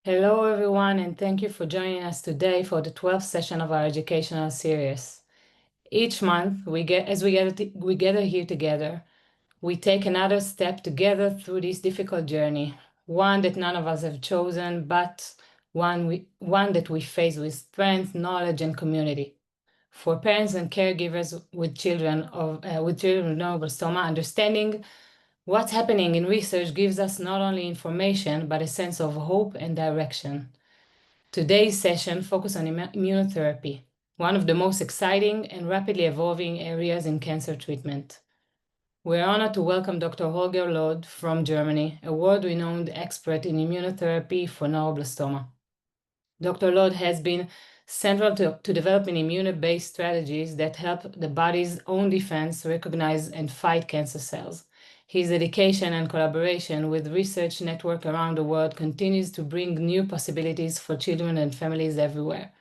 Hello, everyone, and thank you for joining us today for the 12th session of our educational series. Each month, we gather here together, we take another step together through this difficult journey, one that none of us have chosen, but one that we face with strength, knowledge, and community. For parents and caregivers with children with neuroblastoma, understanding what's happening in research gives us not only information, but a sense of hope and direction. Today's session focuses on immunotherapy, one of the most exciting and rapidly evolving areas in cancer treatment. We're honored to welcome Dr. Holger Lode from Germany, a world-renowned expert in immunotherapy for neuroblastoma. Dr. Lode has been central to developing immune-based strategies that help the body's own defense recognize and fight cancer cells. His dedication and collaboration with research networks around the world continues to bring new possibilities for children and families everywhere.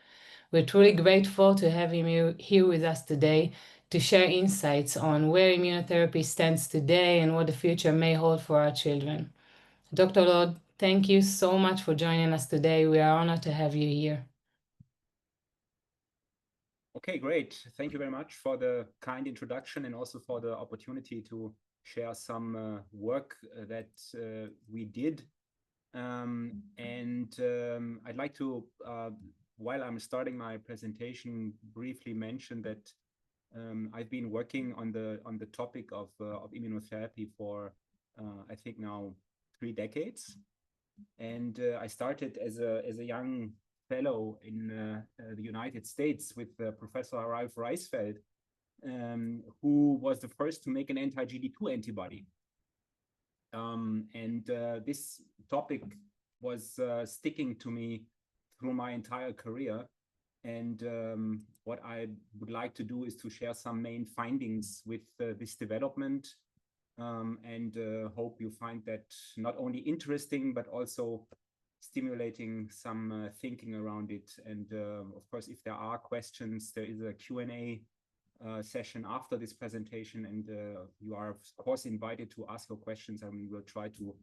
We're truly grateful to have him here with us today to share insights on where immunotherapy stands today and what the future may hold for our children. Dr. Lode, thank you so much for joining us today. We are honored to have you here. Okay, great. Thank you very much for the kind introduction and also for the opportunity to share some work that we did. I'd like to, while I'm starting my presentation, briefly mention that I've been working on the topic of immunotherapy for I think now 3 decades, and I started as a young fellow in the United States with Professor Ralph Greifswald, who was the first to make an anti-GD2 antibody. This topic was sticking to me through my entire career. And what I would like to do is to share some main findings with this development, and hope you find that not only interesting, but also stimulating some thinking around it. And of course, if there are questions, there is a Q&A session after this presentation, and you are of course invited to ask your questions, and we will try to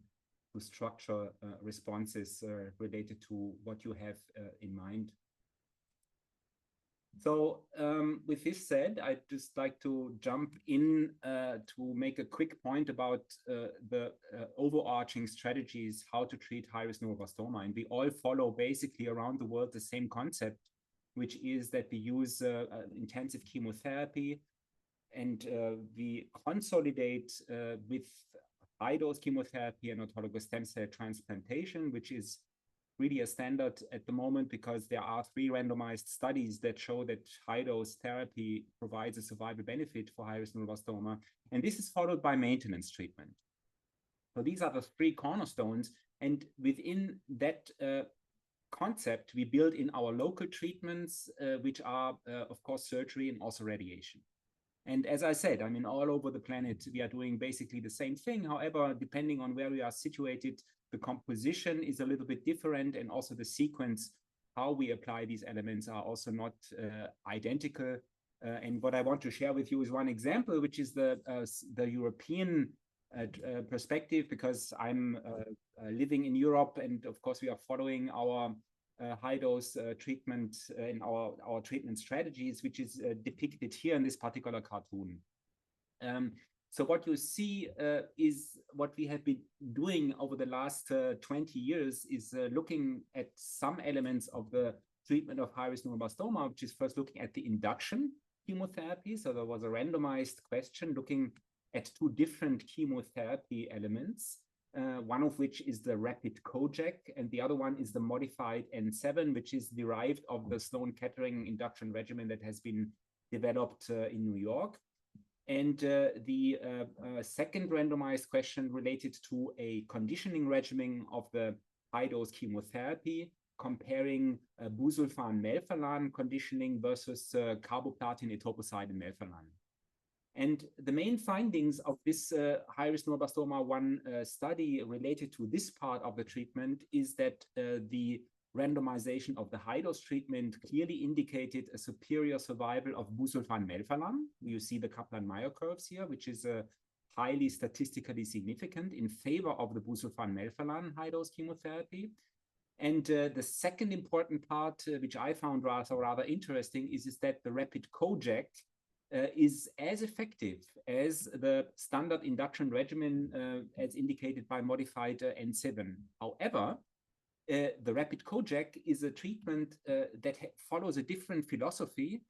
structure responses related to what you have in mind. So with this said, I'd just like to jump in to make a quick point about the overarching strategies, how to treat high-risk neuroblastoma. And we all follow basically around the world the same concept, which is that we use intensive chemotherapy, and we consolidate with high-dose chemotherapy and autologous stem cell transplantation, which is really a standard at the moment, because there are 3 randomized studies that show that high-dose therapy provides a survival benefit for high-risk neuroblastoma, and this is followed by maintenance treatment. So these are the 3 cornerstones, and within that concept, we build in our local treatments, which are, of course, surgery and also radiation. And as I said, I mean, all over the planet, we are doing basically the same thing. However, depending on where we are situated, the composition is a little bit different, and also the sequence, how we apply these elements, are also not identical. And what I want to share with you is one example, which is the European perspective, because I'm living in Europe, and of course we are following our high-dose treatment in our treatment strategies, which is depicted here in this particular cartoon. So what you see is what we have been doing over the last 20 years is looking at some elements of the treatment of high-risk neuroblastoma, which is first looking at the induction chemotherapy. So there was a randomized question looking at 2 different chemotherapy elements, one of which is the rapid Kojak, and the other one is the modified N7, which is derived of the Sloan-Kettering induction regimen that has been developed in New York. And the second randomized question related to a conditioning regimen of the high-dose chemotherapy, comparing busulfan melphalan conditioning versus carboplatin, etoposide, melphalan. And the main findings of this high-risk neuroblastoma 1 study related to this part of the treatment is that the randomization of the high-dose treatment clearly indicated a superior survival of busulfan melphalan. You see the Kaplan-Meier curves here, which is highly statistically significant in favor of the busulfan melphalan high-dose chemotherapy. And the second important part, which I found rather interesting, is that the rapid COJAK is as effective as the standard induction regimen as indicated by modified N7. However, the rapid COJAK is a treatment that follows a different philosophy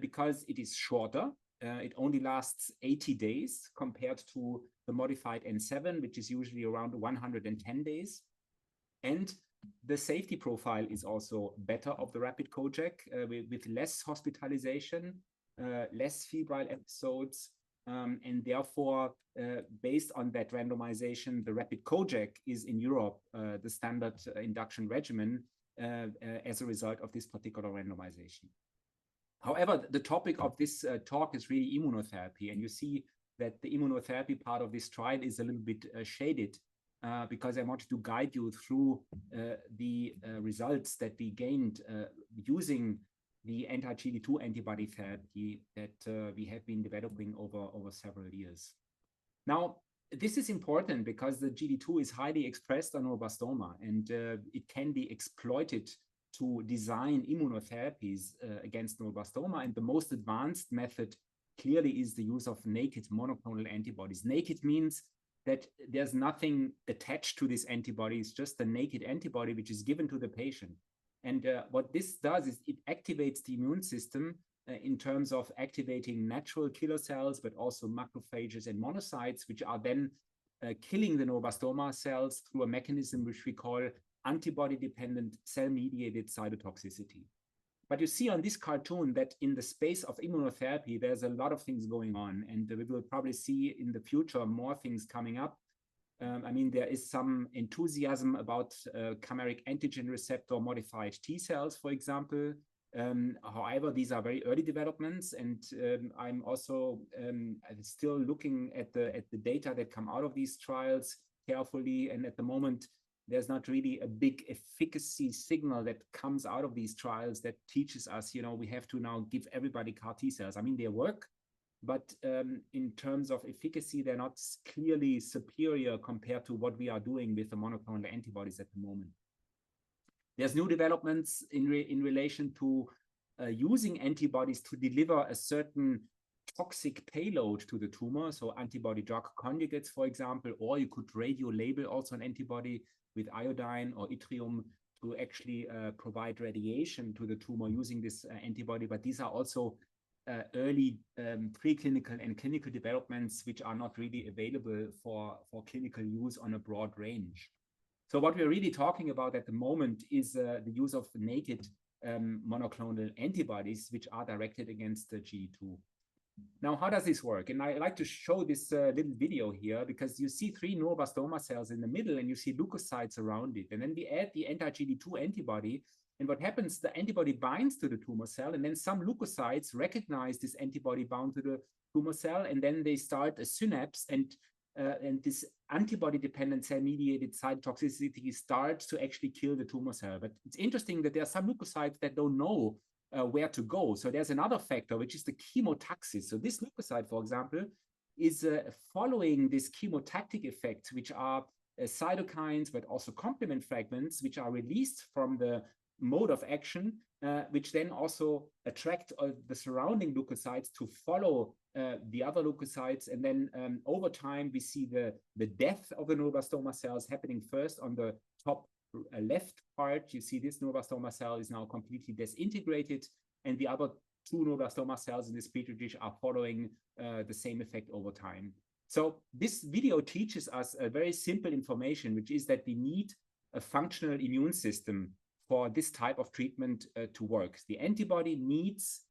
because it is shorter. It only lasts 80 days compared to the modified N7, which is usually around 110 days. And the safety profile is also better of the rapid COJAK with less hospitalization, less febrile episodes, and therefore, based on that randomization, the rapid COJAK is in Europe the standard induction regimen as a result of this particular randomization. However, the topic of this talk is really immunotherapy, and you see that the immunotherapy part of this trial is a little bit shaded because I wanted to guide you through the results that we gained using the anti-GD2 antibody therapy that we have been developing over several years. Now, this is important because the GD2 is highly expressed on neuroblastoma, and it can be exploited to design immunotherapies against neuroblastoma. And the most advanced method clearly is the use of naked monoclonal antibodies. Naked means that there's nothing attached to this antibody. It's just a naked antibody which is given to the patient. And what this does is it activates the immune system in terms of activating natural killer cells, but also macrophages and monocytes, which are then killing the neuroblastoma cells through a mechanism which we call antibody-dependent cell-mediated cytotoxicity. But you see on this cartoon that in the space of immunotherapy, there's a lot of things going on, and we will probably see in the future more things coming up. I mean, there is some enthusiasm about chimeric antigen receptor modified T cells, for example. However, these are very early developments, and I'm also still looking at the data that come out of these trials carefully. And at the moment, there's not really a big efficacy signal that comes out of these trials that teaches us, you know, we have to now give everybody CAR T cells. I mean, they work, but in terms of efficacy, they're not clearly superior compared to what we are doing with the monoclonal antibodies at the moment. There's new developments in relation to using antibodies to deliver a certain toxic payload to the tumor, so antibody-drug conjugates, for example, or you could radio label also an antibody with iodine or yttrium to actually provide radiation to the tumor using this antibody. But these are also early preclinical and clinical developments which are not really available for clinical use on a broad range. So what we're really talking about at the moment is the use of naked monoclonal antibodies which are directed against the GD2. Now, how does this work? And I like to show this little video here because you see 3 neuroblastoma cells in the middle and you see leukocytes around it. And then we add the anti-GD2 antibody. And what happens, the antibody binds to the tumor cell, and then some leukocytes recognize this antibody bound to the tumor cell, and then they start a synapse, and this antibody-dependent cell-mediated cytotoxicity starts to actually kill the tumor cell. But it's interesting that there are some leukocytes that don't know where to go. So there's another factor, which is the chemotaxis. So this leukocyte, for example, is following this chemotactic effect, which are cytokines, but also complement fragments, which are released from the mode of action, which then also attract the surrounding leukocytes to follow the other leukocytes. And then over time, we see the death of the neuroblastoma cells happening first on the top left part. You see this neuroblastoma cell is now completely disintegrated, and the other 2 neuroblastoma cells in this petri dish are following the same effect over time. So this video teaches us a very simple information, which is that we need a functional immune system for this type of treatment to work. The antibody needs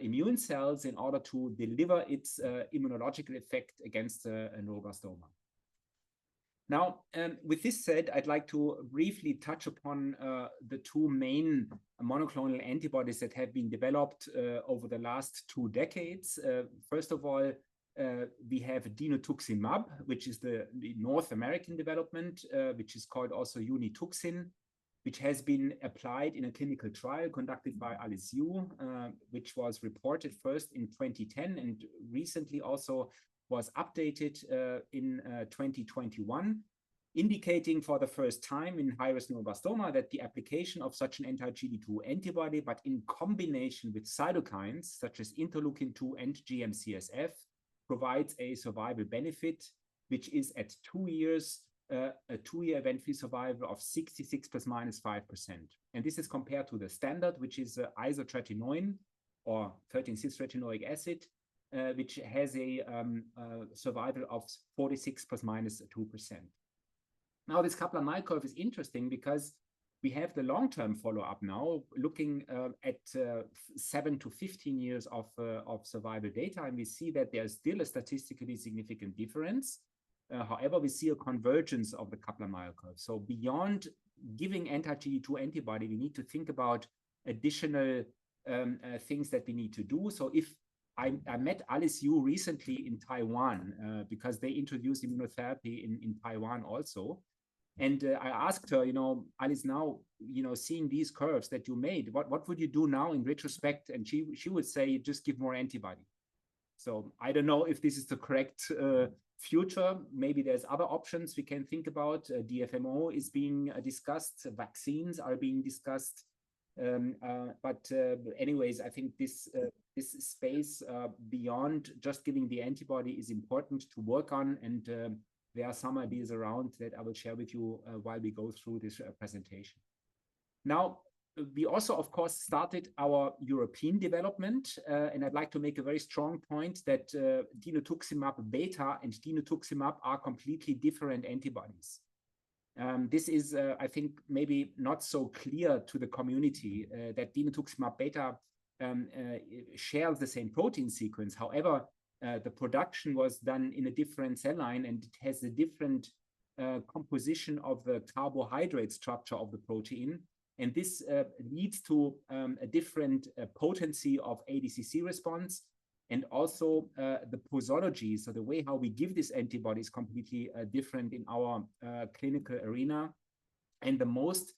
immune cells in order to deliver its immunological effect against a neuroblastoma. Now, with this said, I'd like to briefly touch upon the 2 main monoclonal antibodies that have been developed over the last 2 decades. First of all, we have dinutuximab, which is the North American development, which is called also Unituxin, which has been applied in a clinical trial conducted by ALISU, which was reported first in 2010 and recently also was updated in 2021. indicating for the first time in high-risk neuroblastoma that the application of such an anti-GD2 antibody, but in combination with cytokines such as interleukin-2 and GM-CSF, provides a survival benefit, which is at 2 years, a 2-year event-free survival of 66 plus minus 5%. And this is compared to the standard, which is isotretinoin or 13-cis-retinoic acid, which has a survival of 46 plus minus 2%. Now, this Kaplan-Meier curve is interesting because we have the long-term follow-up now, looking at 7 to 15 years of survival data, and we see that there's still a statistically significant difference. However, we see a convergence of the Kaplan-Meier curve. So beyond giving anti-GD2 antibody, we need to think about additional things that we need to do. So if I met Alice Yu recently in Taiwan because they introduced immunotherapy in Taiwan also. And I asked her, Alice, now, seeing these curves that you made, what would you do now in retrospect? And she would say, just give more antibody. So I don't know if this is the correct future. Maybe there's other options we can think about. DFMO is being discussed. Vaccines are being discussed. But anyways, I think this space beyond just giving the antibody is important to work on. And there are some ideas around that I will share with you while we go through this presentation. Now, we also, of course, started our European development, and I'd like to make a very strong point that dinutuximab beta and dinutuximab are completely different antibodies. This is, I think, maybe not so clear to the community that dinutuximab beta shares the same protein sequence. However, the production was done in a different cell line, and it has a different composition of the carbohydrate structure of the protein. And this leads to a different potency of ADCC response, and also the posology. So the way how we give this antibody is completely different in our clinical arena. And the most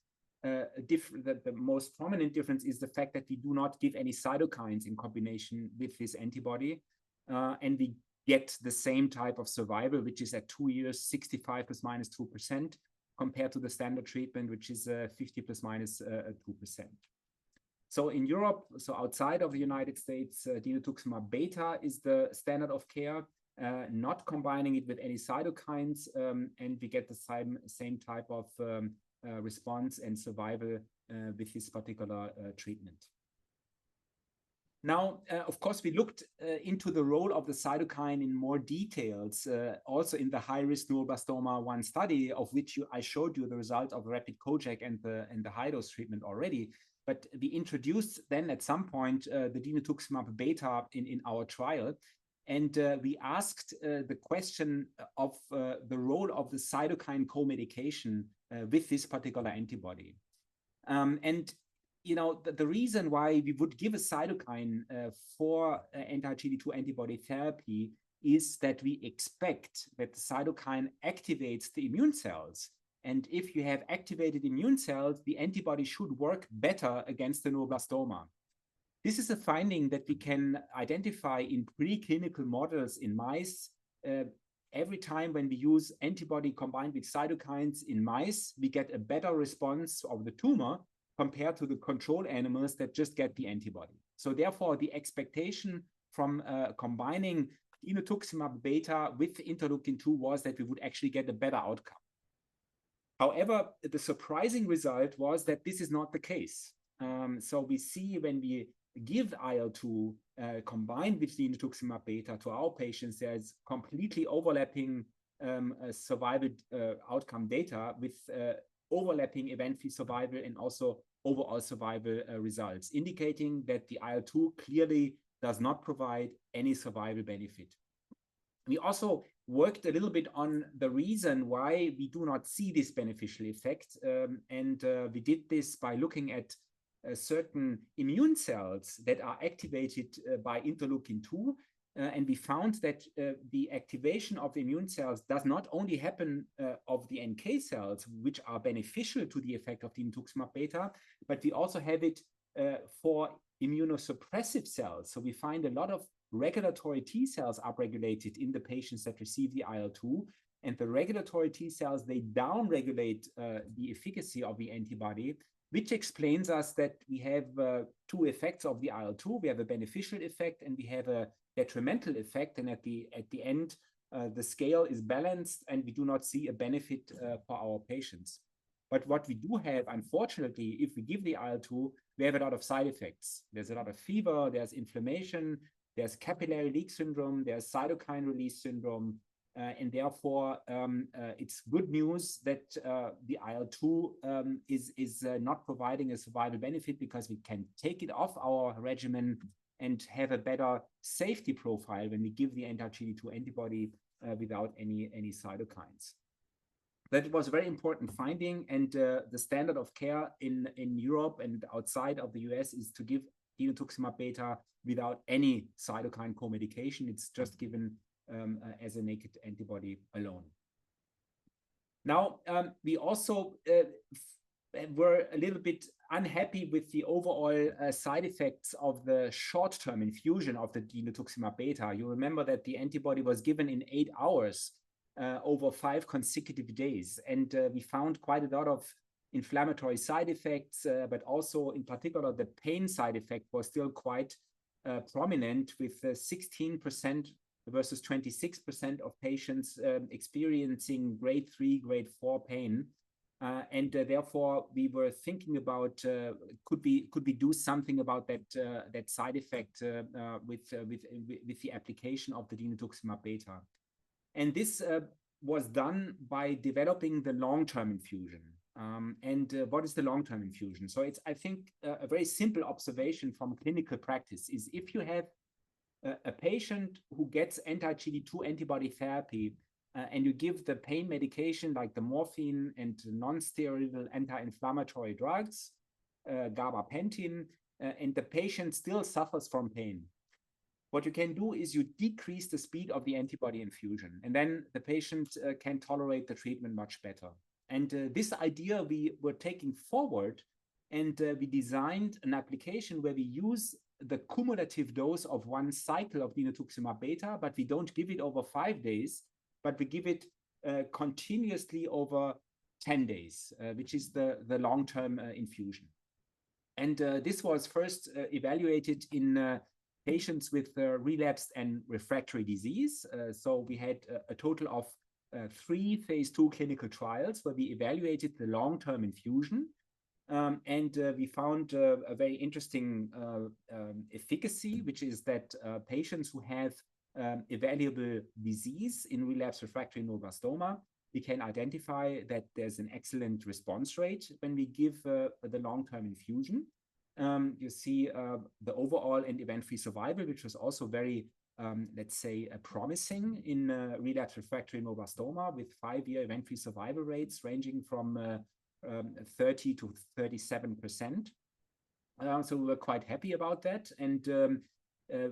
prominent difference is the fact that we do not give any cytokines in combination with this antibody. And we get the same type of survival, which is at 2 years, 65 plus minus 2%, compared to the standard treatment, which is 50 plus minus 2%. So in Europe, so outside of the United States, dinutuximab beta is the standard of care, not combining it with any cytokines, and we get the same type of response and survival with this particular treatment. Now, of course, we looked into the role of the cytokine in more details, also in the high-risk neuroblastoma 1 study, of which I showed you the result of rapid Kojak and the high-dose treatment already. But we introduced then at some point the dinutuximab beta in our trial. And we asked the question of the role of the cytokine co-medication with this particular antibody. The reason why we would give a cytokine for anti-GD2 antibody therapy is that we expect that the cytokine activates the immune cells. And if you have activated immune cells, the antibody should work better against the neuroblastoma. This is a finding that we can identify in preclinical models in mice. Every time when we use antibody combined with cytokines in mice, we get a better response of the tumor compared to the control animals that just get the antibody. So therefore, the expectation from combining dinutuximab beta with interleukin-2 was that we would actually get a better outcome. However, the surprising result was that this is not the case. So we see when we give IL-2 combined with dinutuximab beta to our patients, there's completely overlapping survival outcome data with overlapping event-free survival and also overall survival results, indicating that the IL-2 clearly does not provide any survival benefit. We also worked a little bit on the reason why we do not see this beneficial effect. And we did this by looking at certain immune cells that are activated by interleukin-2. And we found that the activation of the immune cells does not only happen of the NK cells, which are beneficial to the effect of dinutuximab beta, but we also have it for immunosuppressive cells. So we find a lot of regulatory T cells upregulated in the patients that receive the IL-2, And the regulatory T cells, they downregulate the efficacy of the antibody, which explains us that we have two effects of the IL-2. We have a beneficial effect and we have a detrimental effect. And at the end, the scale is balanced and we do not see a benefit for our patients. But what we do have, unfortunately, if we give the IL-2, we have a lot of side effects. There's a lot of fever, there's inflammation, there's capillary leak syndrome, there's cytokine release syndrome, and therefore it's good news that the IL-2 is not providing a survival benefit, because we can take it off our regimen and have a better safety profile when we give the anti-GD2 antibody without any cytokines. That was a very important finding, and the standard of care in Europe and outside of the US is to give dinutuximab beta without any cytokine co-medication. It's just given as a naked antibody alone. Now, we also were a little bit unhappy with the overall side effects of the short-term infusion of the dinutuximab beta. You remember that the antibody was given in 8 hours over 5 consecutive days. And we found quite a lot of inflammatory side effects, but also in particular, the pain side effect was still quite prominent, with 16% versus 26% of patients experiencing grade 3, grade 4 pain. And therefore, we were thinking about could we do something about that side effect with the application of the dinutuximab beta. And this was done by developing the long-term infusion. What is the long-term infusion? So it's, I think, a very simple observation from clinical practice is, if you have a patient who gets anti-GD2 antibody therapy and you give the pain medication like the morphine and non-steroidal anti-inflammatory drugs, gabapentin, and the patient still suffers from pain, what you can do is you decrease the speed of the antibody infusion, and then the patient can tolerate the treatment much better. And this idea we were taking forward, and we designed an application where we use the cumulative dose of 1 cycle of dinutuximab beta, but we don't give it over 5 days, but we give it continuously over 10 days, which is the long-term infusion. And this was first evaluated in patients with relapsed and refractory disease. So we had a total of 3 phase 2 clinical trials where we evaluated the long-term infusion. And we found a very interesting efficacy, which is that patients who have evaluable disease in relapsed refractory neuroblastoma, we can identify that there's an excellent response rate when we give the long-term infusion. You see the overall and event-free survival, which was also very, let's say, promising in relapsed refractory neuroblastoma, with 5-year event-free survival rates ranging from 30 to 37%. So we were quite happy about that. And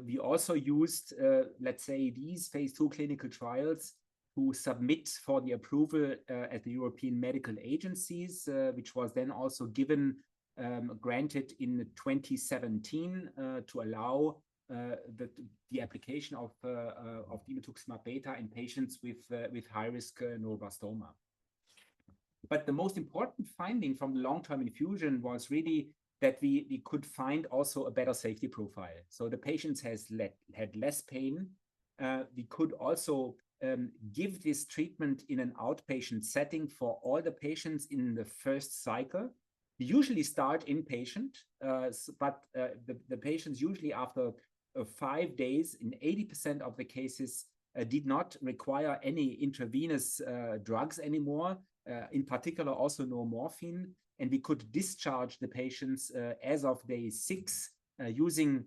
we also used, let's say, these phase 2 clinical trials to submit for the approval at the European medical agencies, which was then also granted in 2017 to allow the application of dinutuximab beta in patients with high-risk neuroblastoma. But the most important finding from the long-term infusion was really that we could find also a better safety profile. So the patients had less pain. We could also give this treatment in an outpatient setting for all the patients in the first cycle. We usually start inpatient, but the patients usually after 5 days, in 80% of the cases, did not require any intravenous drugs anymore, in particular also no morphine. And we could discharge the patients as of day 6 using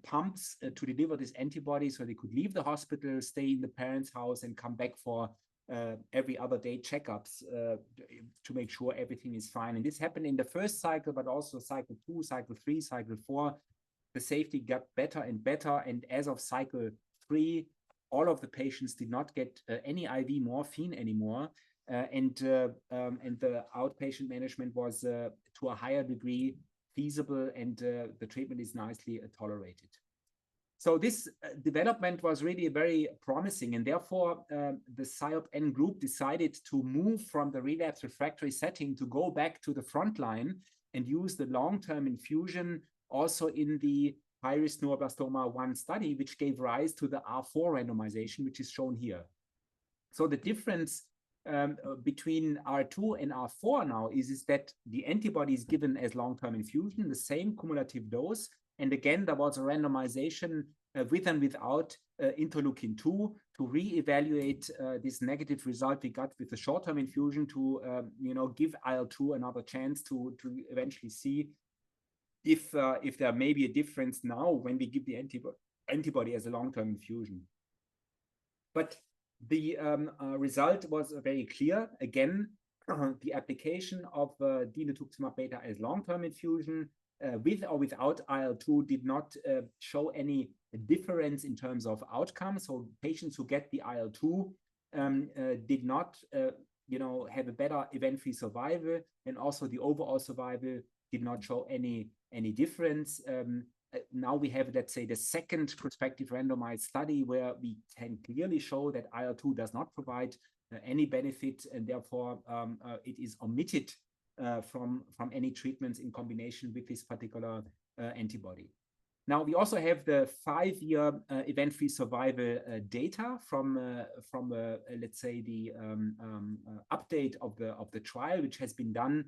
pumps to deliver this antibody, so they could leave the hospital, stay in the parents' house, and come back for every other day checkups to make sure everything is fine. And this happened in the first cycle, but also cycle 2, cycle 3, cycle 4. The safety got better and better. And as of cycle 3, all of the patients did not get any IV morphine anymore. And the outpatient management was to a higher degree feasible, and the treatment is nicely tolerated. So this development was really very promising, and therefore the SIOPEN group decided to move from the relapse refractory setting to go back to the front line and use the long-term infusion also in the high-risk neuroblastoma 1 study, which gave rise to the R4 randomization, which is shown here. So the difference between R2 and R4 now is that the antibody is given as long-term infusion, the same cumulative dose. And again, there was a randomization with and without interleukin-2 to re-evaluate this negative result we got with the short-term infusion to give IL-2 another chance to eventually see if there may be a difference now when we give the antibody as a long-term infusion. But the result was very clear. Again, the application of dinutuximab beta as long-term infusion with or without IL-2 did not show any difference in terms of outcome. So patients who get the IL-2 did not have a better event-free survival, and also the overall survival did not show any difference. Now we have, let's say, the second prospective randomized study where we can clearly show that IL-2 does not provide any benefit, and therefore it is omitted from any treatments in combination with this particular antibody. Now we also have the 5-year event-free survival data from let's say the update of the trial, which has been done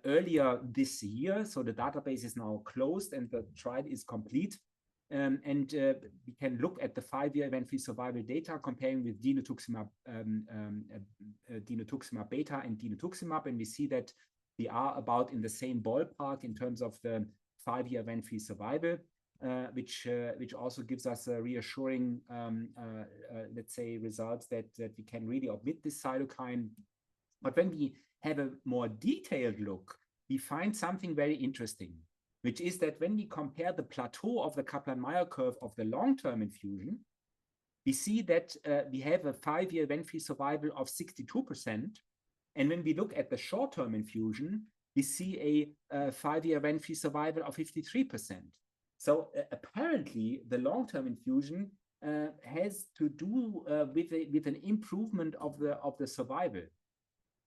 earlier this year. So the database is now closed and the trial is complete. And we can look at the 5-year event-free survival data comparing with dinutuximab beta and dinutuximab, and we see that we are about in the same ballpark in terms of the 5-year event-free survival, which also gives us a reassuring, let's say, results that we can really omit this cytokine. But when we have a more detailed look, we find something very interesting, which is that when we compare the plateau of the Kaplan-Meier curve of the long-term infusion, we see that we have a 5-year event-free survival of 62%. And when we look at the short-term infusion, we see a 5-year event-free survival of 53%. So apparently, the long-term infusion has to do with an improvement of the survival.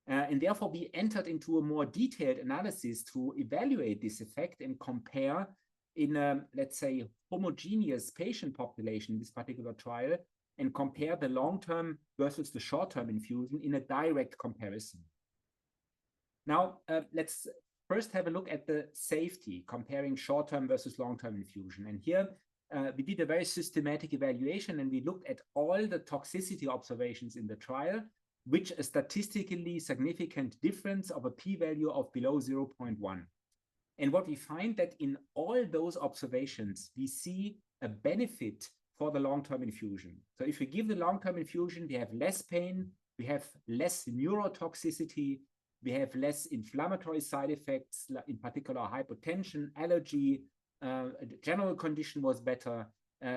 And therefore, we entered into a more detailed analysis to evaluate this effect and compare in a, let's say, homogeneous patient population in this particular trial, and compare the long-term versus the short-term infusion in a direct comparison. Now, let's first have a look at the safety, comparing short-term versus long-term infusion. And here, we did a very systematic evaluation, and we looked at all the toxicity observations in the trial, which a statistically significant difference of a p-value of below 0.1. And what we find that in all those observations, we see a benefit for the long-term infusion. So if we give the long-term infusion, we have less pain, we have less neurotoxicity, we have less inflammatory side effects, in particular hypotension, allergy, the general condition was better.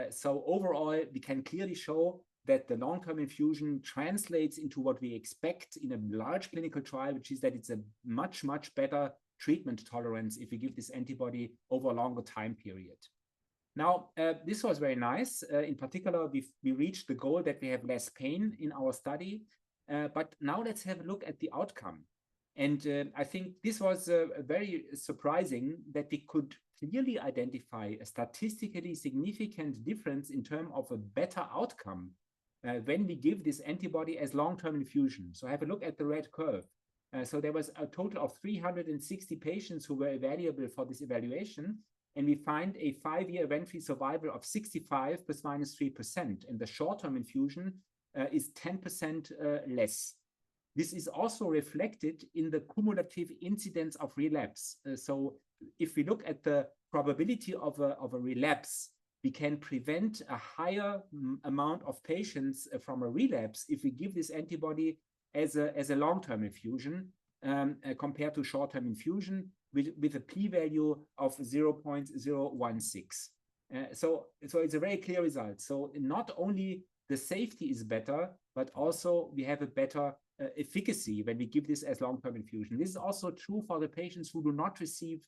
So overall, we can clearly show that the long-term infusion translates into what we expect in a large clinical trial, which is that it's a much, much better treatment tolerance if we give this antibody over a longer time period. Now, this was very nice. In particular, we reached the goal that we have less pain in our study. But now let's have a look at the outcome. And I think this was very surprising that we could clearly identify a statistically significant difference in terms of a better outcome when we give this antibody as long-term infusion. So have a look at the red curve. So there was a total of 360 patients who were evaluable for this evaluation, and we find a 5-year event-free survival of 65 plus minus 3%, and the short-term infusion is 10% less. This is also reflected in the cumulative incidence of relapse. So if we look at the probability of a relapse, we can prevent a higher amount of patients from a relapse if we give this antibody as a long-term infusion compared to short-term infusion with a p-value of 0.016. So it's a very clear result. So not only the safety is better, but also we have a better efficacy when we give this as long-term infusion. This is also true for the patients who do not receive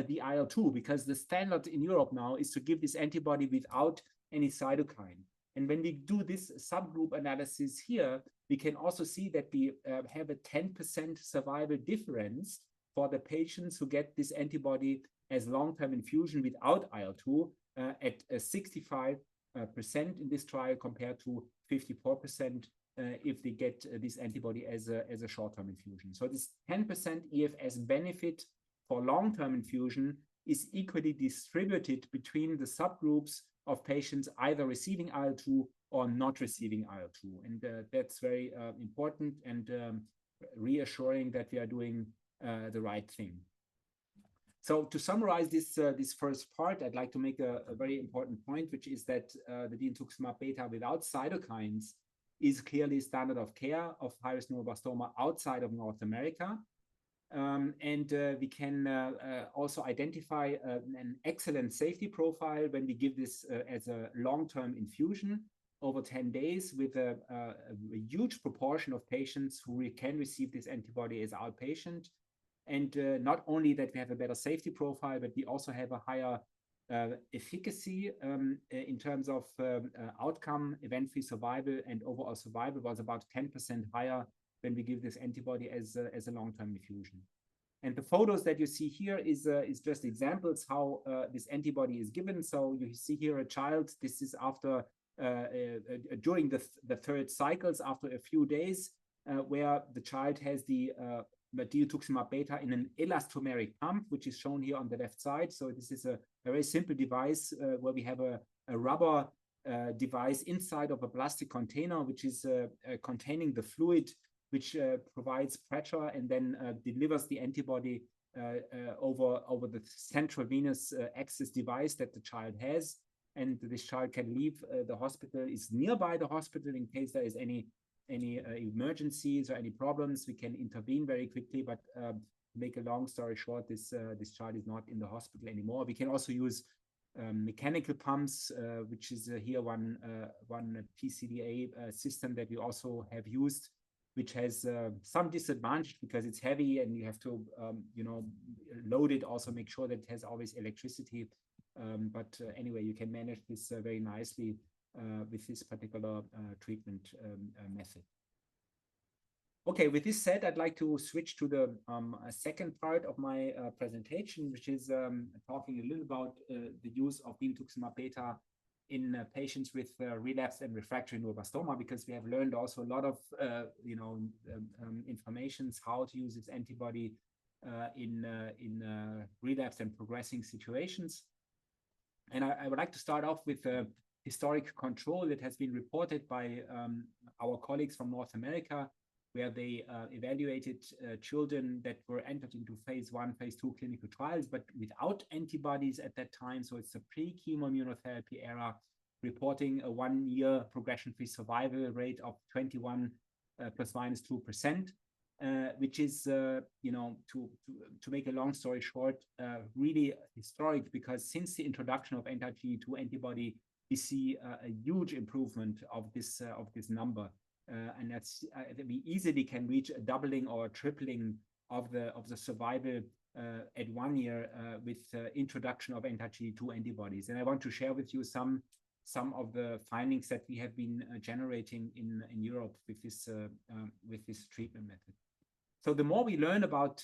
the IL-2, because the standard in Europe now is to give this antibody without any cytokine. And when we do this subgroup analysis here, we can also see that we have a 10% survival difference for the patients who get this antibody as long-term infusion without IL-2 at 65% in this trial compared to 54% if they get this antibody as a short-term infusion. So this 10% EFS benefit for long-term infusion is equally distributed between the subgroups of patients either receiving IL-2 or not receiving IL-2. And that's very important and reassuring that we are doing the right thing. So to summarize this first part, I'd like to make a very important point, which is that the dinutuximab beta without cytokines is clearly standard of care of high-risk neuroblastoma outside of North America. And we can also identify an excellent safety profile when we give this as a long-term infusion over 10 days with a huge proportion of patients who can receive this antibody as outpatient. And not only that we have a better safety profile, but we also have a higher efficacy in terms of outcome, event-free survival, and overall survival was about 10% higher when we give this antibody as a long-term infusion. And the photos that you see here is just examples how this antibody is given. So you see here a child. This is after during the third cycles after a few days, where the child has the dinutuximab beta in an elastomeric pump, which is shown here on the left side. So this is a very simple device where we have a rubber device inside of a plastic container, which is containing the fluid, which provides pressure and then delivers the antibody over the central venous access device that the child has. And this child can leave the hospital, is nearby the hospital in case there is any emergencies or any problems. We can intervene very quickly, but to make a long story short, this child is not in the hospital anymore. We can also use mechanical pumps, which is here one PCDA system that we also have used, which has some disadvantage because it's heavy and you have to, load it, also make sure that it has always electricity. But anyway, you can manage this very nicely with this particular treatment method. Okay, with this said, I'd like to switch to the second part of my presentation, which is talking a little about the use of dinutuximab beta in patients with relapsed and refractory neuroblastoma, because we have learned also a lot of informations how to use this antibody in relapsed and progressing situations. And I would like to start off with a historic control that has been reported by our colleagues from North America, where they evaluated children that were entered into phase 1, phase 2 clinical trials, but without antibodies at that time. So it's a pre-chemo immunotherapy era, reporting a 1-year progression-free survival rate of 21 plus minus 2%, which is, to make a long story short, really historic, because since the introduction of anti-GD2 antibody, we see a huge improvement of this number. And that's we easily can reach a doubling or a tripling of the survival at 1 year with introduction of anti-GD2 antibodies. And I want to share with you some of the findings that we have been generating in Europe with this treatment method. So the more we learn about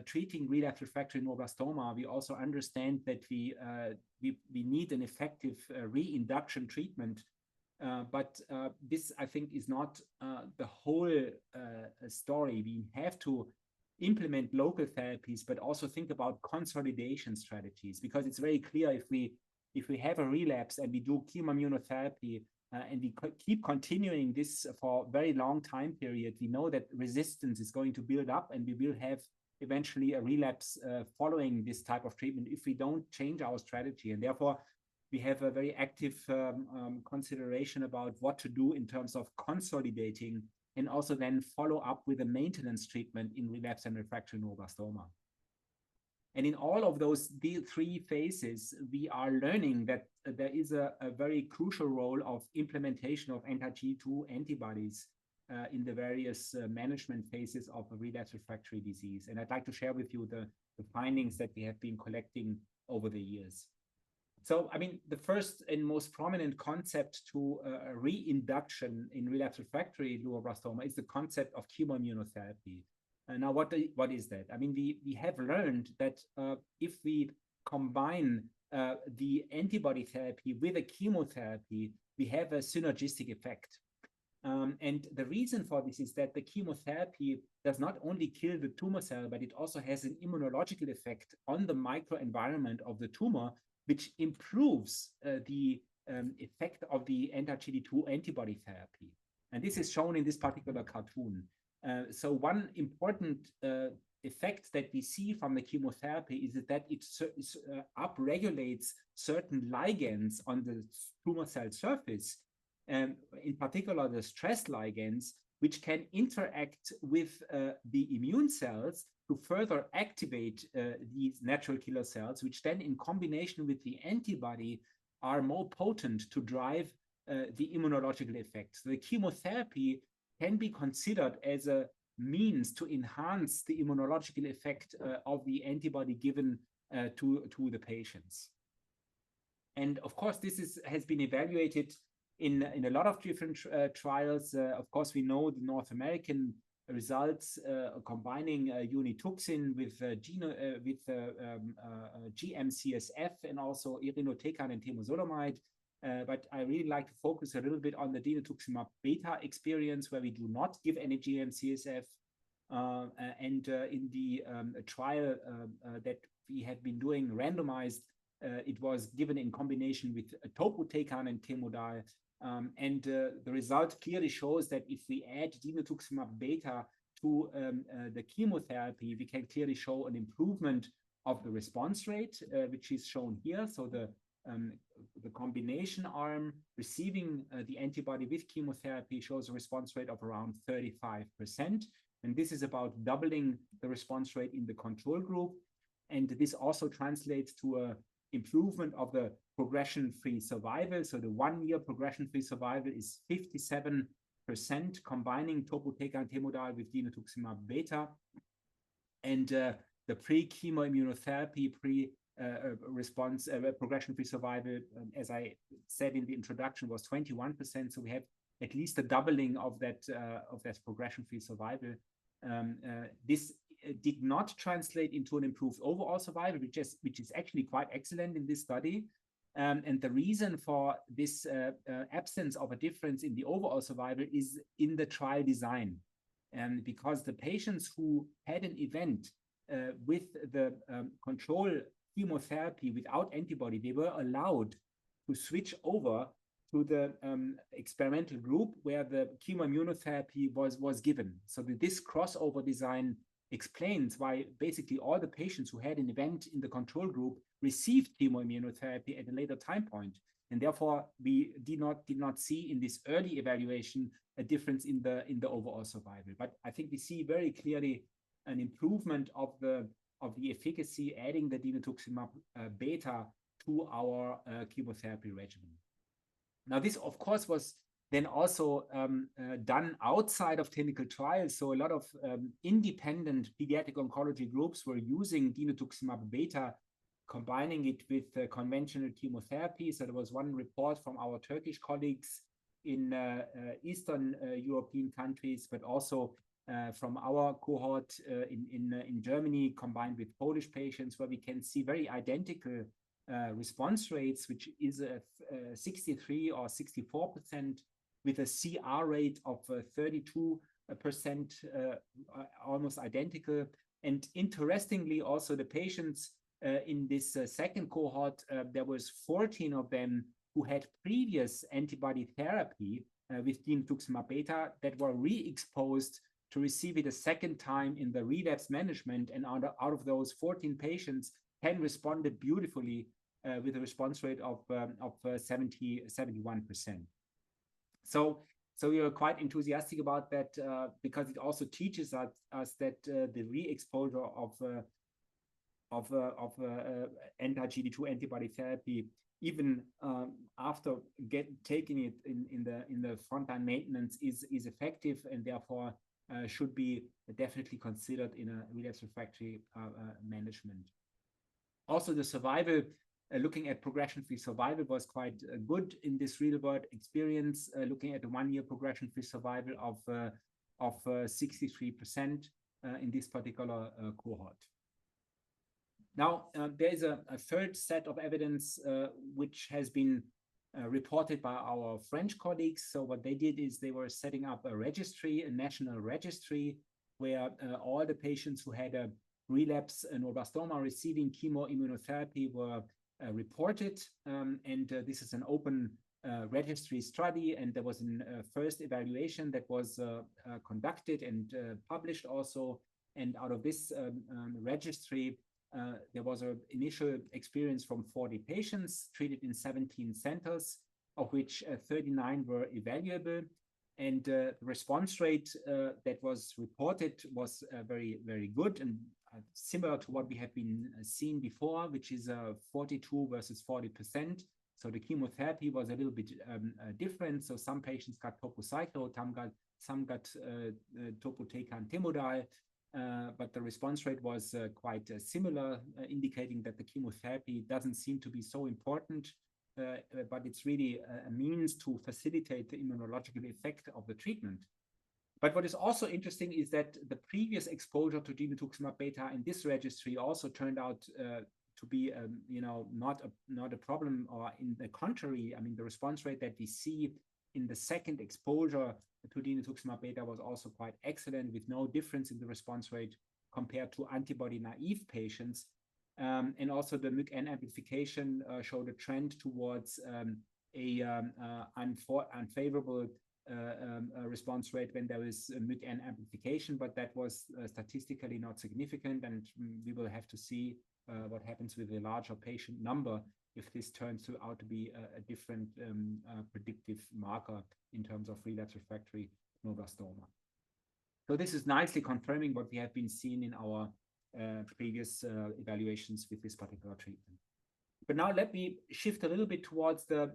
treating relapsed refractory neuroblastoma, we also understand that we need an effective reinduction treatment. But this, I think, is not the whole story. We have to implement local therapies, but also think about consolidation strategies, because it's very clear if we have a relapse and we do chemoimmunotherapy and we keep continuing this for a very long time period, we know that resistance is going to build up and we will have eventually a relapse following this type of treatment if we don't change our strategy. And therefore, we have a very active consideration about what to do in terms of consolidating and also then follow up with a maintenance treatment in relapsed and refractory neuroblastoma. And in all of those three phases, we are learning that there is a very crucial role of implementation of anti-GD2 antibodies in the various management phases of a relapsed refractory disease. And I'd like to share with you the findings that we have been collecting over the years. So, I mean, the first and most prominent concept to reinduction in relapse refractory neuroblastoma is the concept of chemoimmunotherapy. Now, what is that? I mean, we have learned that if we combine the antibody therapy with a chemotherapy, we have a synergistic effect. And the reason for this is that the chemotherapy does not only kill the tumor cell, but it also has an immunological effect on the microenvironment of the tumor, which improves the effect of the anti-GD2 antibody therapy. And this is shown in this particular cartoon. So one important effect that we see from the chemotherapy is that it upregulates certain ligands on the tumor cell surface, in particular the stress ligands, which can interact with the immune cells to further activate these natural killer cells, which then in combination with the antibody are more potent to drive the immunological effects. So the chemotherapy can be considered as a means to enhance the immunological effect of the antibody given to the patients. And of course, this has been evaluated in a lot of different trials. Of course, we know the North American results combining unituxin with GM-CSF and also irinotecan and temozolomide. But I really like to focus a little bit on the dinutuximab beta experience, where we do not give any GM-CSF. And in the trial that we have been doing randomized, it was given in combination with topotecan and temodal. And the result clearly shows that if we add dinutuximab beta to the chemotherapy, we can clearly show an improvement of the response rate, which is shown here. So the combination arm receiving the antibody with chemotherapy shows a response rate of around 35%. And this is about doubling the response rate in the control group. And this also translates to a improvement of the progression-free survival. So the 1-year progression-free survival is 57%, combining topotecan and temodal with dinutuximab beta. And the pre-chemoimmunotherapy response progression-free survival, as I said in the introduction, was 21%. So we have at least a doubling of that progression-free survival. This did not translate into an improved overall survival, which is actually quite excellent in this study. And the reason for this absence of a difference in the overall survival is in the trial design. Because the patients who had an event with the control chemotherapy without antibody, they were allowed to switch over to the experimental group where the chemoimmunotherapy was given. So this crossover design explains why basically all the patients who had an event in the control group received chemoimmunotherapy at a later time point. And therefore, we did not see in this early evaluation a difference in the overall survival. But I think we see very clearly an improvement of the efficacy, adding the dinutuximab beta to our chemotherapy regimen. Now, this, of course, was then also done outside of clinical trials. So a lot of independent pediatric oncology groups were using dinutuximab beta, combining it with conventional chemotherapy. So there was one report from our Turkish colleagues in Eastern European countries, but also from our cohort in Germany, combined with Polish patients, where we can see very identical response rates, which is 63 or 64%, with a CR rate of 32%, almost identical. And interestingly, also the patients in this second cohort, there was 14 of them who had previous antibody therapy with dinutuximab beta that were re-exposed to receive it a second time in the relapse management. And out of those 14 patients, 10 responded beautifully with a response rate of 71%. So we are quite enthusiastic about that because it also teaches us that the re-exposure of anti-GD2 antibody therapy, even after taking it in the frontline maintenance, is effective, and therefore should be definitely considered in a relapse refractory management. Also, the survival looking at progression-free survival was quite good in this real-world experience, looking at the 1-year progression-free survival of 63% in this particular cohort. Now, there is a third set of evidence which has been reported by our French colleagues. So what they did is they were setting up a registry, a national registry, where all the patients who had a relapse neuroblastoma receiving chemoimmunotherapy were reported. This is an open registry study, and there was a first evaluation that was conducted and published also. And out of this registry, there was an initial experience from 40 patients treated in 17 centers, of which 39 were evaluable. And the response rate that was reported was very, very good and similar to what we have been seen before, which is 42 versus 40%. So the chemotherapy was a little bit different. So some patients got topocyclo, some got topotecan temodal, but the response rate was quite similar, indicating that the chemotherapy doesn't seem to be so important, but it's really a means to facilitate the immunological effect of the treatment. But what is also interesting is that the previous exposure to dinutuximab beta in this registry also turned out to be, not a problem, or in the contrary. I mean, the response rate that we see in the second exposure to dinutuximab beta was also quite excellent, with no difference in the response rate compared to antibody-naive patients. And also the MIBG amplification showed a trend towards unfavorable response rate when there is MIBG amplification, but that was statistically not significant, and we will have to see what happens with a larger patient number if this turns out to be a different predictive marker in terms of relapse refractory neuroblastoma. So this is nicely confirming what we have been seeing in our previous evaluations with this particular treatment. But now let me shift a little bit towards the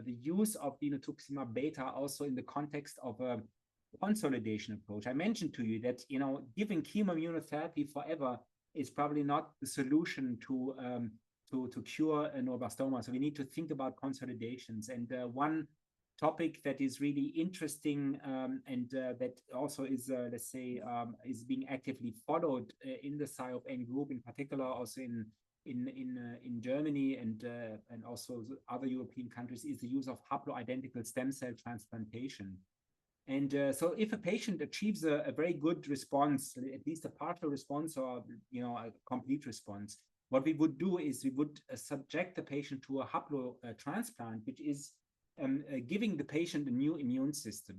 use of dinutuximab beta also in the context of a consolidation approach. I mentioned to you that giving chemoimmunotherapy forever is probably not the solution to cure a neuroblastoma. So we need to think about consolidations. And one topic that is really interesting and that also is, let's say, is being actively followed in the SIOPEN group, in particular, also in Germany and also other European countries, is the use of haploidentical stem cell transplantation. And so if a patient achieves a very good response, at least a partial response or a complete response, what we would do is we would subject the patient to a haplo transplant, which is giving the patient a new immune system.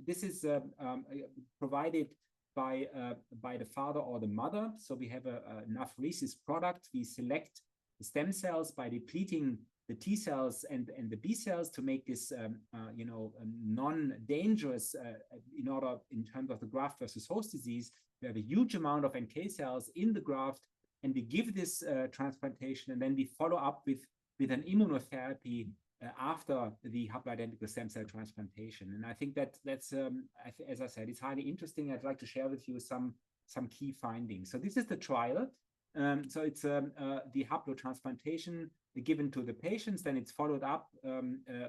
This is provided by the father or the mother. So we have an apheresis product. We select the stem cells by depleting the T cells and the B cells to make this non-dangerous in terms of the graft versus host disease. We have a huge amount of NK cells in the graft, and we give this transplantation, and then we follow up with an immunotherapy after the haploidentical stem cell transplantation. And I think that's as I said, it's highly interesting. I'd like to share with you some key findings. So this is the trial. So it's the haplo transplantation given to the patients. Then it's followed up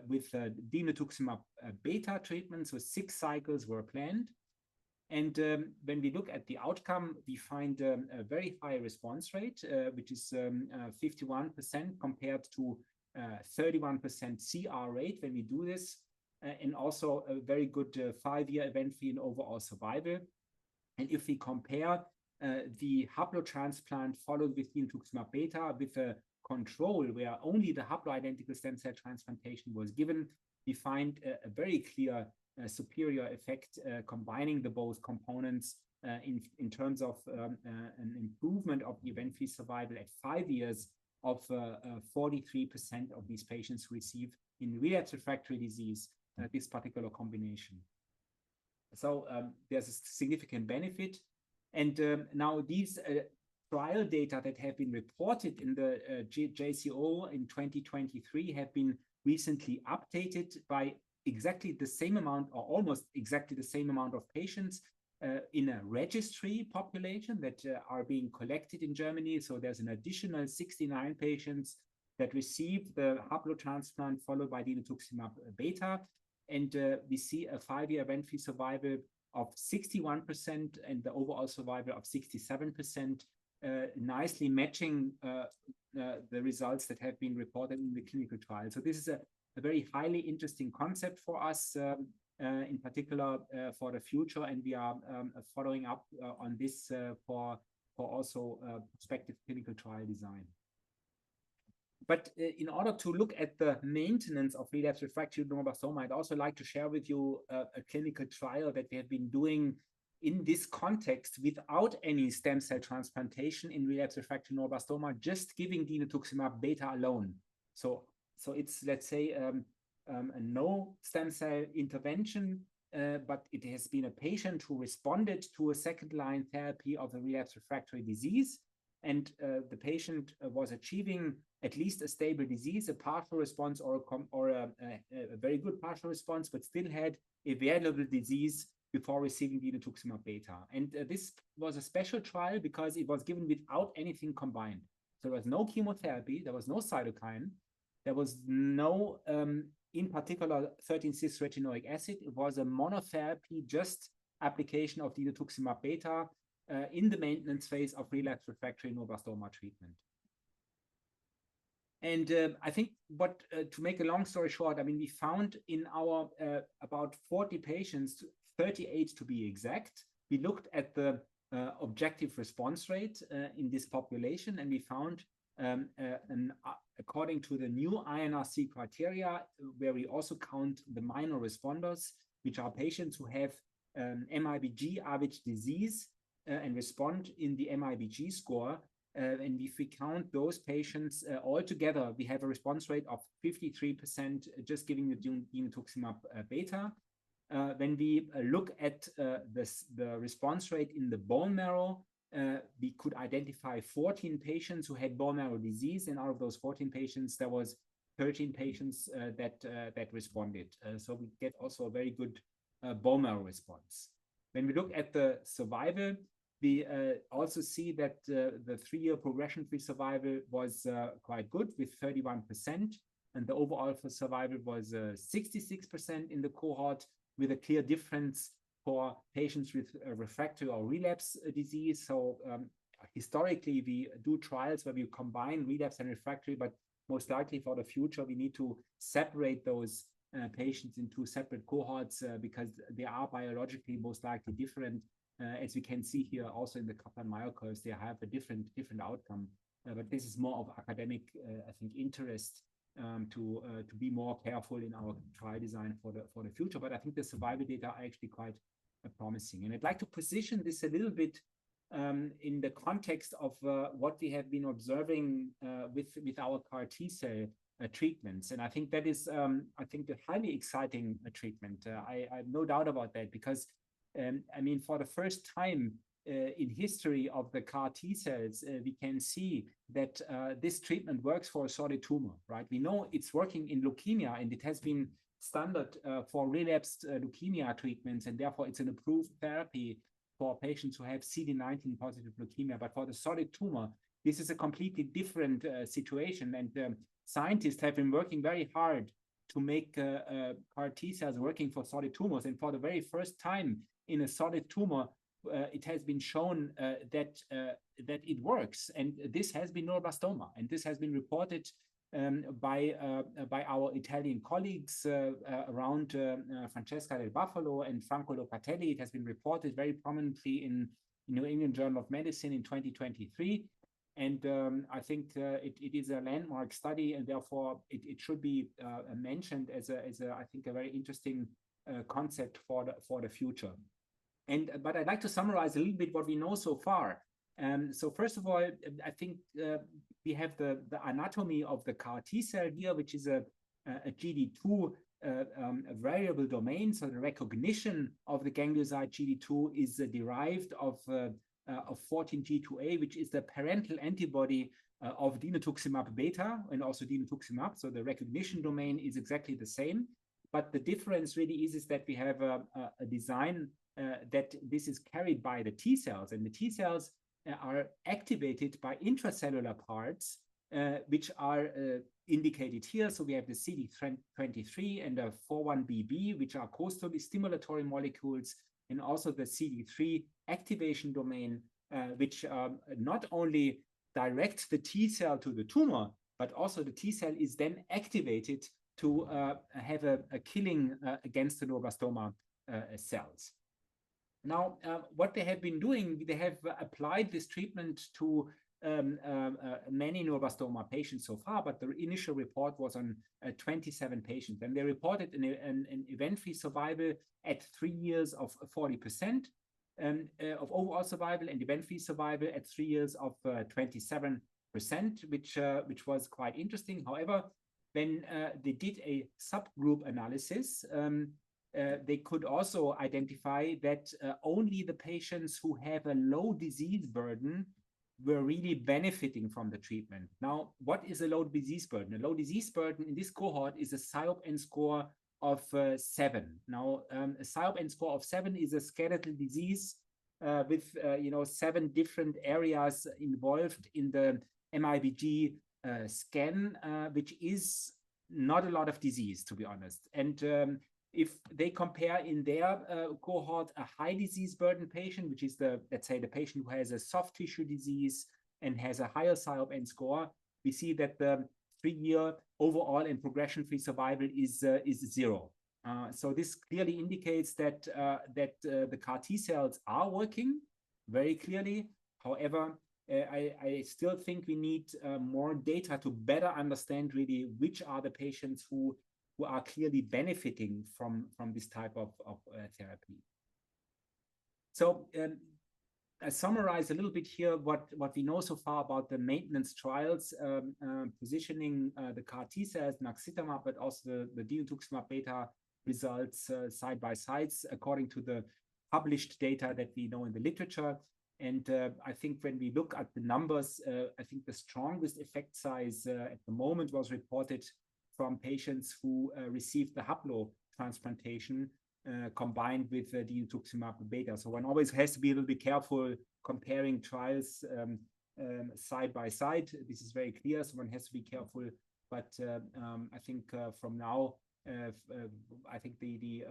with dinutuximab beta treatment. So 6 cycles were planned. And when we look at the outcome, we find a very high response rate, which is 51% compared to 31% CR rate when we do this, and also a very good 5-year event-free and overall survival. And if we compare the haplo transplant followed with dinutuximab beta with a control where only the haploidentical stem cell transplantation was given, we find a very clear superior effect combining the both components in terms of an improvement of the event-free survival at 5 years of 43% of these patients who receive in relapse refractory disease this particular combination. So there's a significant benefit. And now these trial data that have been reported in the JCO in 2023 have been recently updated by exactly the same amount, or almost exactly the same amount of patients, in a registry population that are being collected in Germany. So there's an additional 69 patients that received the haplotransplant followed by dinutuximab beta. And we see a 5-year event-free survival of 61% and the overall survival of 67%, nicely matching the results that have been reported in the clinical trial. So this is a very highly interesting concept for us, in particular for the future, and we are following up on this for also prospective clinical trial design. But in order to look at the maintenance of relapse refractory neuroblastoma, I'd also like to share with you a clinical trial that we have been doing in this context without any stem cell transplantation in relapse refractory neuroblastoma, just giving dinutuximab beta alone. So it's, let's say, a no stem cell intervention, but it has been a patient who responded to a second-line therapy of a relapse refractory disease. And the patient was achieving at least a stable disease, a partial response, or a very good partial response, but still had a variable disease before receiving dinutuximab beta. And this was a special trial because it was given without anything combined. So there was no chemotherapy, there was no cytokine, there was no, in particular, 13-cis-retinoic acid. It was a monotherapy, just application of dinutuximab beta in the maintenance phase of relapse refractory neuroblastoma treatment. And I think to make a long story short, I mean, we found in our about 40 patients, 38 to be exact, we looked at the objective response rate in this population, and we found according to the new INRC criteria, where we also count the minor responders, which are patients who have MIBG average disease and respond in the MIBG score. And if we count those patients all together, we have a response rate of 53% just giving the dinutuximab beta. When we look at the response rate in the bone marrow, we could identify 14 patients who had bone marrow disease, and out of those 14 patients, there was 13 patients that responded. So we get also a very good bone marrow response. When we look at the survival, we also see that the 3-year progression-free survival was quite good with 31%, and the overall survival was 66% in the cohort, with a clear difference for patients with refractory or relapse disease. So historically, we do trials where we combine relapse and refractory, but most likely for the future, we need to separate those patients into separate cohorts because they are biologically most likely different. As we can see here, also in the Kaplan-Meier curves, they have a different outcome. But this is more of academic, I think, interest to be more careful in our trial design for the future. But I think the survival data are actually quite promising. And I'd like to position this a little bit in the context of what we have been observing with our CAR T-cell treatments. And I think that is, I think, a highly exciting treatment. I have no doubt about that, because I mean, for the first time in history of the CAR T cells, we can see that this treatment works for a solid tumor, right? We know it's working in leukemia, and it has been standard for relapsed leukemia treatments, and therefore it's an approved therapy for patients who have CD19 positive leukemia. But for the solid tumor, this is a completely different situation, and scientists have been working very hard to make CAR T cells working for solid tumors. And for the very first time in a solid tumor, it has been shown that it works. And this has been neuroblastoma. And this has been reported by our Italian colleagues around Francesca Del Buffalo and Franco Locatelli. It has been reported very prominently in New England Journal of Medicine in 2023. And I think it is a landmark study, and therefore it should be mentioned as I think a very interesting concept for the future. But I'd like to summarize a little bit what we know so far. So first of all, I think we have the anatomy of the CAR T cell here, which is a GD2 variable domain. So the recognition of the ganglioside GD2 is derived of 14G2A, which is the parental antibody of dinutuximab beta and also dinutuximab. So the recognition domain is exactly the same. but the difference really is that we have a design that this is carried by the T cells, and the T cells are activated by intracellular parts, which are indicated here. So we have the CD23 and the 41BB, which are co-stimulatory molecules, and also the CD3 activation domain, which not only direct the T cell to the tumor, but also the T cell is then activated to have a killing against the neuroblastoma cells. Now, what they have been doing, they have applied this treatment to many neuroblastoma patients so far, but the initial report was on 27 patients, and they reported an event-free survival at 3 years of 40% of overall survival, and event-free survival at 3 years of 27%, which was quite interesting. However, when they did a subgroup analysis, they could also identify that only the patients who have a low disease burden were really benefiting from the treatment. Now, what is a low disease burden? A low disease burden in this cohort is a SIOPEN score of 7. Now, a SIOPEN score of 7 is a skeletal disease with 7 different areas involved in the MIBG scan, which is not a lot of disease, to be honest. And if they compare in their cohort a high disease burden patient, which is let's say the patient who has a soft tissue disease and has a higher SIOPEN score, we see that the 3-year overall and progression-free survival is 0. So this clearly indicates that the CAR T cells are working very clearly. However, I still think we need more data to better understand really which are the patients who are clearly benefiting from this type of therapy. So I summarize a little bit here what we know so far about the maintenance trials, positioning the CAR T cells, naxitamab, but also the dinutuximab beta results side by side according to the published data that we know in the literature. And I think when we look at the numbers, I think the strongest effect size at the moment was reported from patients who received the haplo transplantation combined with dinutuximab beta. So one always has to be a little bit careful comparing trials side by side. This is very clear, so one has to be careful. But I think from now, I think the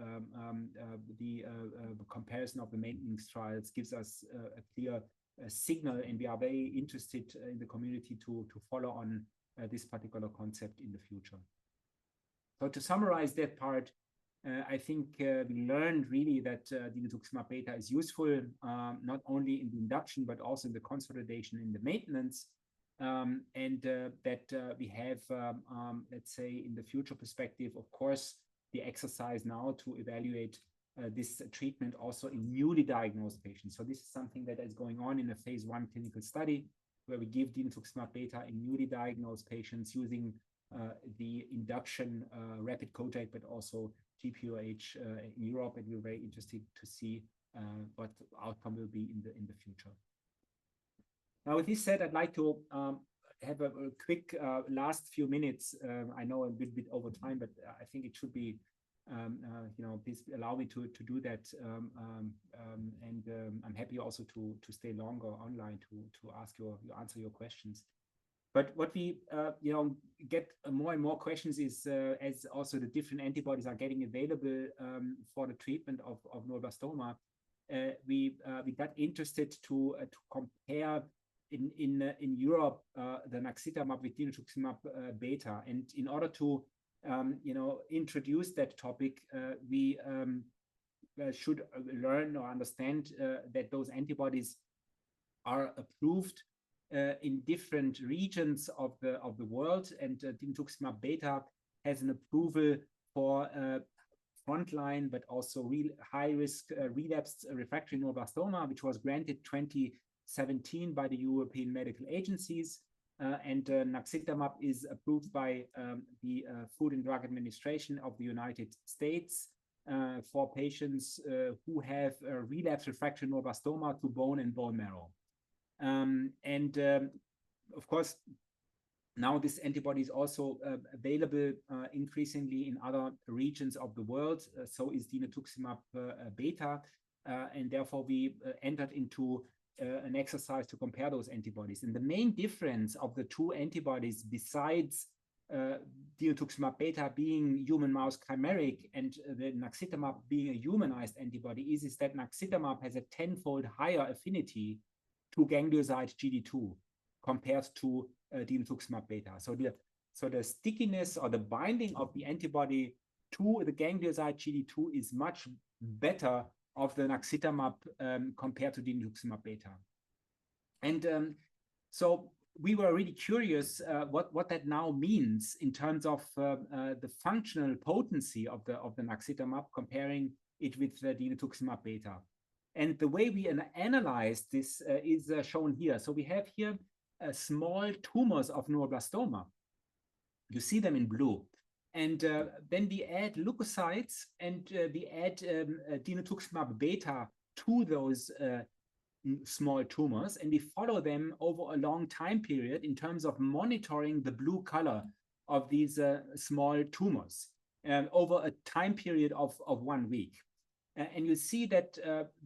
comparison of the maintenance trials gives us a clear signal, and we are very interested in the community to follow on this particular concept in the future. So to summarize that part, I think we learned really that dinutuximab beta is useful not only in the induction but also in the consolidation in the maintenance, and that we have, let's say, in the future perspective, of course, the exercise now to evaluate this treatment also in newly diagnosed patients. So this is something that is going on in a phase 1 clinical study where we give dinutuximab beta in newly diagnosed patients using the induction rapid Kojak, but also GPOH in Europe, and we're very interested to see what the outcome will be in the future. Now, with this said, I'd like to have a quick last few minutes. I know I'm a bit over time, but I think it should be, please allow me to do that. And I'm happy also to stay longer online to answer your questions. But what we get more and more questions is as also the different antibodies are getting available for the treatment of neuroblastoma, we got interested to compare in Europe the naxitamab with dinutuximab beta, and in order to introduce that topic, we should learn or understand that those antibodies are approved in different regions of the world, and dinutuximab beta has an approval for frontline, but also high-risk relapsed refractory neuroblastoma, which was granted 2017 by the European medical agencies, and naxitamab is approved by the Food and Drug Administration of the United States for patients who have relapsed refractory neuroblastoma to bone and bone marrow. Of course, Now, this antibody is also available increasingly in other regions of the world. So is dinutuximab beta, and therefore we entered into an exercise to compare those antibodies. And the main difference of the two antibodies, besides dinutuximab beta being human-mouse chimeric and the naxitamab being a humanized antibody, is that naxitamab has a 10-fold higher affinity to ganglioside GD2 compared to dinutuximab beta. So the stickiness or the binding of the antibody to the ganglioside GD2 is much better of the naxitamab compared to dinutuximab beta. And so we were really curious what that now means in terms of the functional potency of the naxitamab, comparing it with the dinutuximab beta. And the way we analyze this is shown here. So we have here small tumors of neuroblastoma. You see them in blue. And then we add leukocytes and we add dinutuximab beta to those small tumors, and we follow them over a long time period in terms of monitoring the blue color of these small tumors over a time period of 1 week. And you see that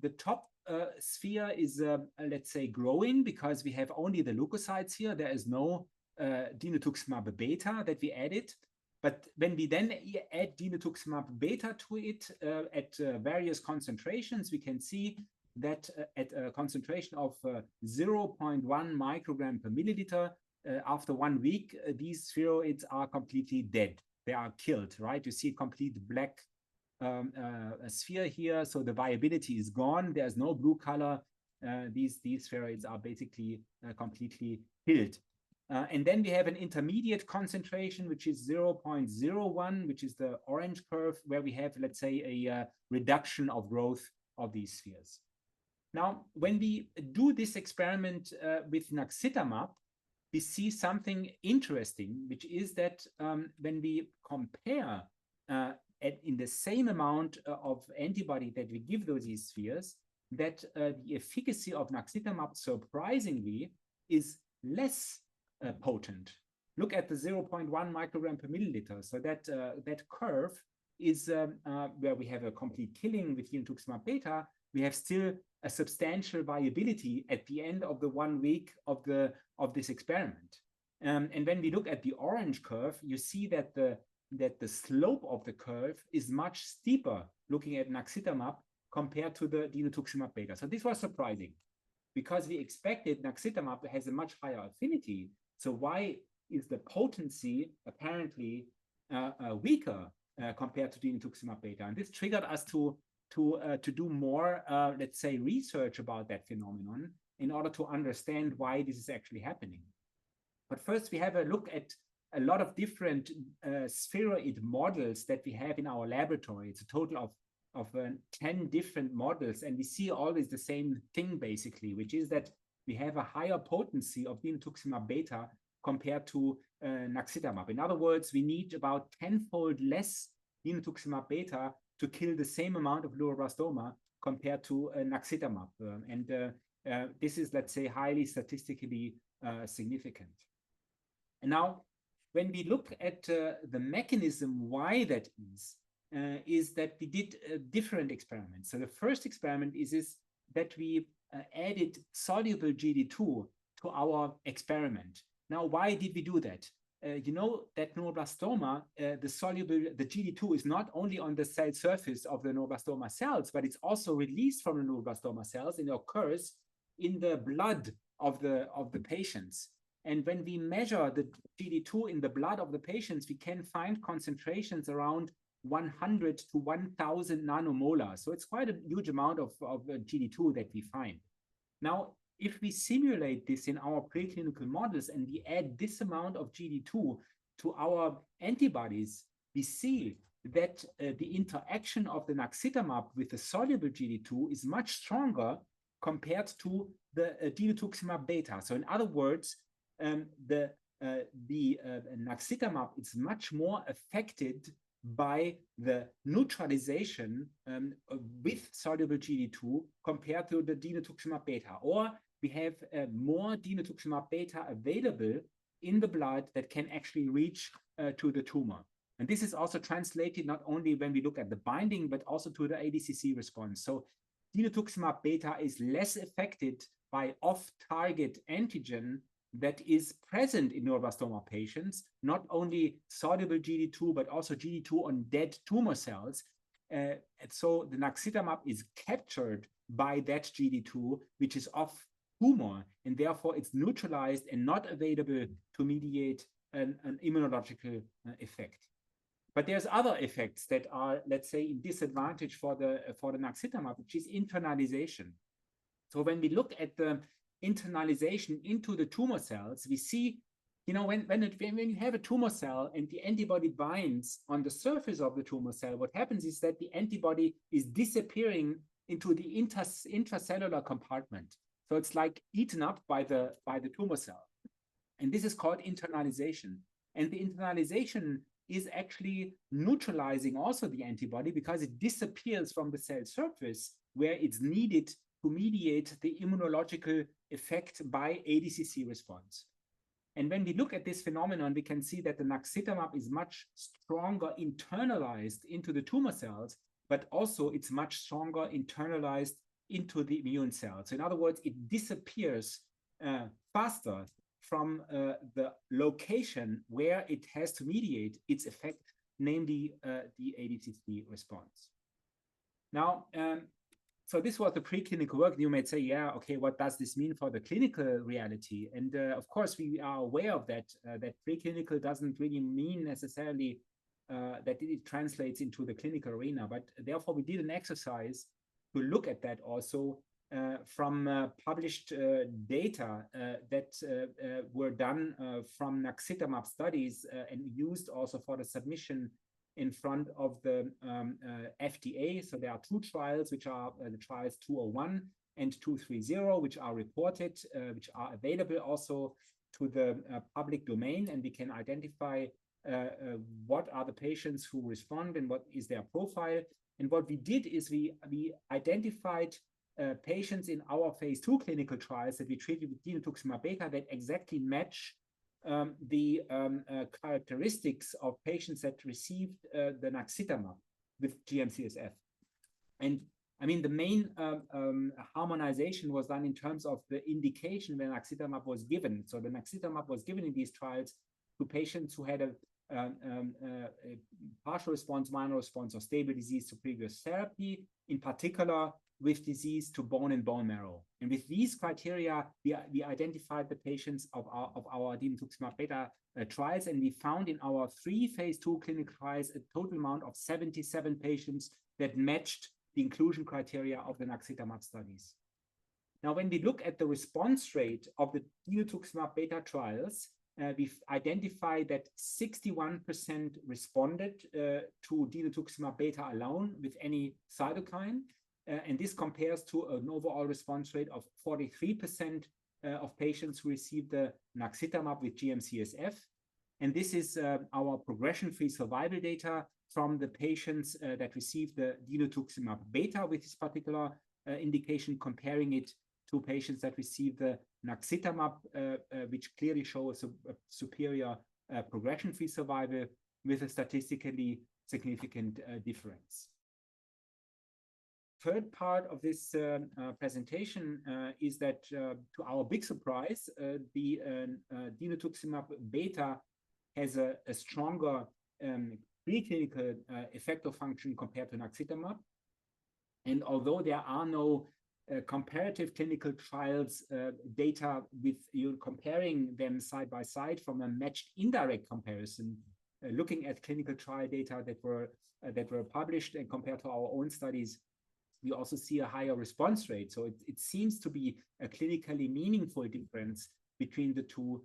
the top sphere is, let's say, growing because we have only the leukocytes here. There is no dinutuximab beta that we added. But when we then add dinutuximab beta to it at various concentrations, we can see that at a concentration of 0.1 microgram per milliliter, after 1 week, these spheroids are completely dead. They are killed, right? You see a complete black sphere here, so the viability is gone. There's no blue color. These spheroids are basically completely killed. And then we have an intermediate concentration, which is 0.01, which is the orange curve, where we have, let's say, a reduction of growth of these spheres. Now, when we do this experiment with naxitamab, we see something interesting, which is that when we compare in the same amount of antibody that we give these spheres, that the efficacy of naxitamab surprisingly is less potent. Look at the 0.1 microgram per milliliter. So that curve is where we have a complete killing with dinutuximab beta. We have still a substantial viability at the end of the 1 week of this experiment. And when we look at the orange curve, you see that the slope of the curve is much steeper looking at naxitamab compared to the dinutuximab beta. So this was surprising because we expected naxitamab has a much higher affinity. So why is the potency apparently weaker compared to dinutuximab beta? And this triggered us to do more, let's say, research about that phenomenon in order to understand why this is actually happening. But first, we have a look at a lot of different spheroid models that we have in our laboratory. It's a total of 10 different models, and we see always the same thing, basically, which is that we have a higher potency of dinutuximab beta compared to naxitamab. In other words, we need about 10-fold less dinutuximab beta to kill the same amount of neuroblastoma compared to naxitamab. This is, let's say, highly statistically significant. And now, when we look at the mechanism why that is that we did different experiments. So the first experiment is that we added soluble GD2 to our experiment. Now, why did we do that? You know that neuroblastoma, the GD2 is not only on the cell surface of the neuroblastoma cells, but it's also released from the neuroblastoma cells and occurs in the blood of the patients. And when we measure the GD2 in the blood of the patients, we can find concentrations around 100 to 1,000 nanomolar. So it's quite a huge amount of GD2 that we find. Now, if we simulate this in our preclinical models and we add this amount of GD2 to our antibodies, we see that the interaction of the naxitamab with the soluble GD2 is much stronger compared to the dinutuximab beta. So in other words, the naxitamab is much more affected by the neutralization with soluble GD2 compared to the dinutuximab beta. Or we have more dinutuximab beta available in the blood that can actually reach to the tumor. And this is also translated not only when we look at the binding, but also to the ADCC response. So dinutuximab beta is less affected by off-target antigen that is present in neuroblastoma patients, not only soluble GD2, but also GD2 on dead tumor cells. So the naxitamab is captured by that GD2, which is off tumor, and therefore it's neutralized and not available to mediate an immunological effect. But there's other effects that are, let's say, in disadvantage for the naxitamab, which is internalization. So when we look at the internalization into the tumor cells, we see, you know, when you have a tumor cell and the antibody binds on the surface of the tumor cell, what happens is that the antibody is disappearing into the intracellular compartment. So it's like eaten up by the tumor cell. And this is called internalization. And the internalization is actually neutralizing also the antibody because it disappears from the cell surface where it's needed to mediate the immunological effect by ADCC response. And when we look at this phenomenon, we can see that the naxitamab is much stronger internalized into the tumor cells, but also it's much stronger internalized into the immune cells. So in other words, it disappears faster from the location where it has to mediate its effect, namely the ADCC response. Now, so this was the preclinical work. You might say, yeah, okay, what does this mean for the clinical reality? And of course, we are aware of that, that preclinical doesn't really mean necessarily that it translates into the clinical arena, but therefore we did an exercise to look at that also from published data that were done from naxitamab studies and used also for the submission in front of the FDA. So there are two trials, which are the trials 201 and 230, which are reported, which are available also to the public domain, and we can identify what are the patients who respond and what is their profile. And what we did is we identified patients in our phase 2 clinical trials that we treated with dinutuximab beta that exactly match the characteristics of patients that received the naxitamab with GM-CSF. And I mean, the main harmonization was done in terms of the indication when naxitamab was given. So the naxitamab was given in these trials to patients who had a partial response, minor response, or stable disease to previous therapy, in particular with disease to bone and bone marrow. And with these criteria, we identified the patients of our dinutuximab beta trials, and we found in our 3 phase 2 clinical trials a total amount of 77 patients that matched the inclusion criteria of the naxitamab studies. Now, when we look at the response rate of the dinutuximab beta trials, we've identified that 61% responded to dinutuximab beta alone with any cytokine. And this compares to an overall response rate of 43% of patients who received the naxitamab with GM-CSF. And this is our progression-free survival data from the patients that received the dinutuximab beta with this particular indication, comparing it to patients that received the naxitamab, which clearly shows a superior progression-free survival with a statistically significant difference. Third part of this presentation is that, to our big surprise, the dinutuximab beta has a stronger preclinical effector function compared to naxitamab. And although there are no comparative clinical trials data with you comparing them side by side from a matched indirect comparison, looking at clinical trial data that were published and compared to our own studies, we also see a higher response rate. So it seems to be a clinically meaningful difference between the two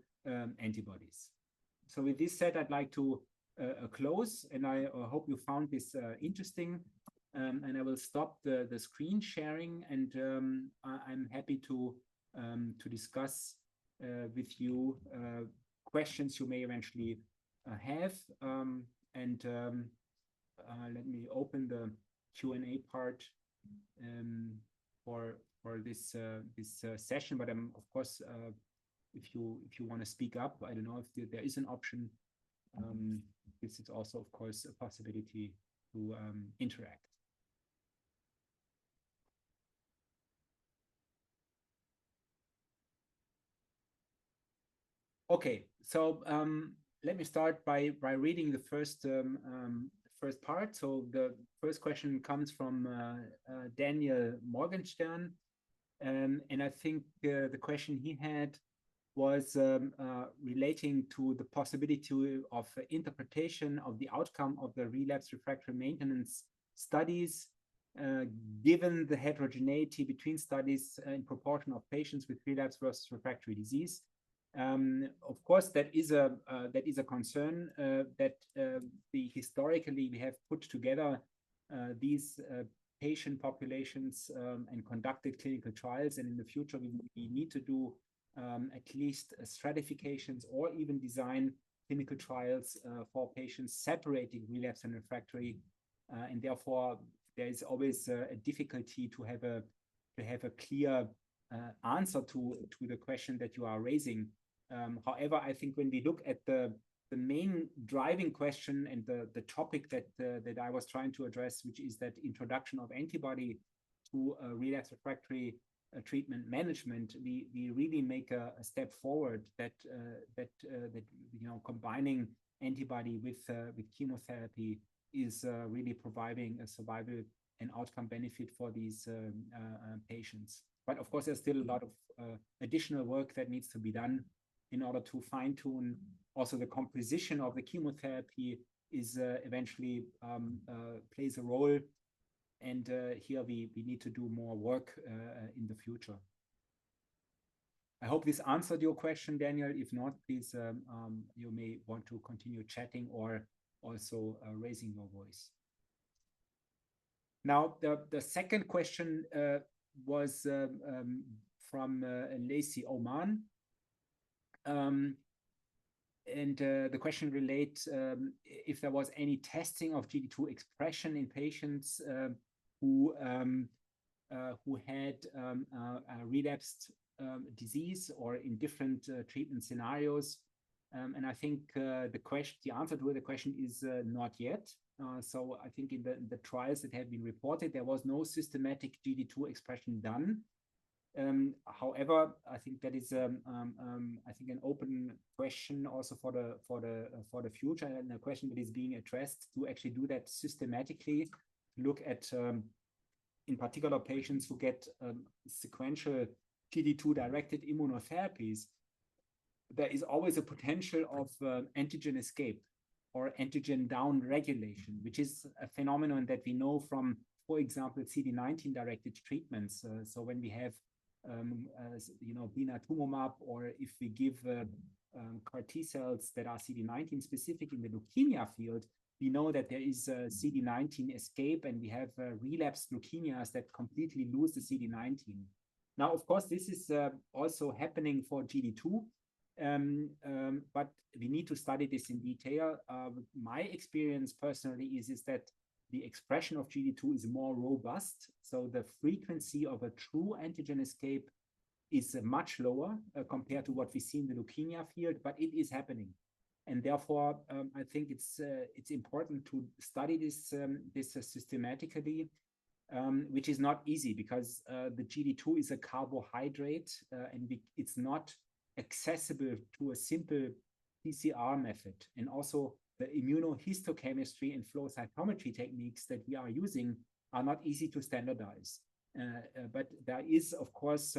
antibodies. So with this said, I'd like to close, and I hope you found this interesting. And I will stop the screen sharing, and I'm happy to discuss with you questions you may eventually have. Let me open the Q&A part for this session. But I'm of course if you want to speak up. I don't know if there is an option. This is also, of course, a possibility to interact. Okay, so let me start by reading the first part. So the first question comes from Daniel Morgenstern, and I think the question he had was relating to the possibility of interpretation of the outcome of the relapse refractory maintenance studies, given the heterogeneity between studies in proportion of patients with relapse versus refractory disease. Of course, that is a concern that historically we have put together these patient populations and conducted clinical trials, and in the future we need to do at least stratifications or even design clinical trials for patients separating relapse and refractory, and therefore there is always a difficulty to have a clear answer to the question that you are raising. However, I think when we look at the main driving question and the topic that I was trying to address, which is that introduction of antibody to relapse refractory treatment management, we really make a step forward that combining antibody with chemotherapy is really providing a survival and outcome benefit for these patients. But of course, there's still a lot of additional work that needs to be done in order to fine-tune also the composition of the chemotherapy is eventually plays a role. And here we need to do more work in the future. I hope this answered your question, Daniel. If not, please, you may want to continue chatting or also raising your voice. Now, the second question was from Lacey Oman. And the question relates if there was any testing of GD2 expression in patients who had a relapsed disease or in different treatment scenarios. And I think the answer to the question is not yet. So I think in the trials that have been reported, there was no systematic GD2 expression done. However, I think that is I think an open question also for the future, and a question that is being addressed to actually do that systematically. Look at in particular patients who get sequential GD2 directed immunotherapies. There is always a potential of antigen escape or antigen down regulation, which is a phenomenon that we know from, for example, CD19 directed treatments. So when we have blinatumomab, or if we give CAR T cells that are CD19 specific in the leukemia field, we know that there is CD19 escape, and we have relapsed leukemias that completely lose the CD19. Now, of course, this is also happening for GD2, but we need to study this in detail. My experience personally is that the expression of GD2 is more robust. So the frequency of a true antigen escape is much lower compared to what we see in the leukemia field, but it is happening. And therefore, I think it's important to study this systematically, which is not easy because the GD2 is a carbohydrate and it's not accessible to a simple PCR method. And also the immunohistochemistry and flow cytometry techniques that we are using are not easy to standardize. But there is, of course,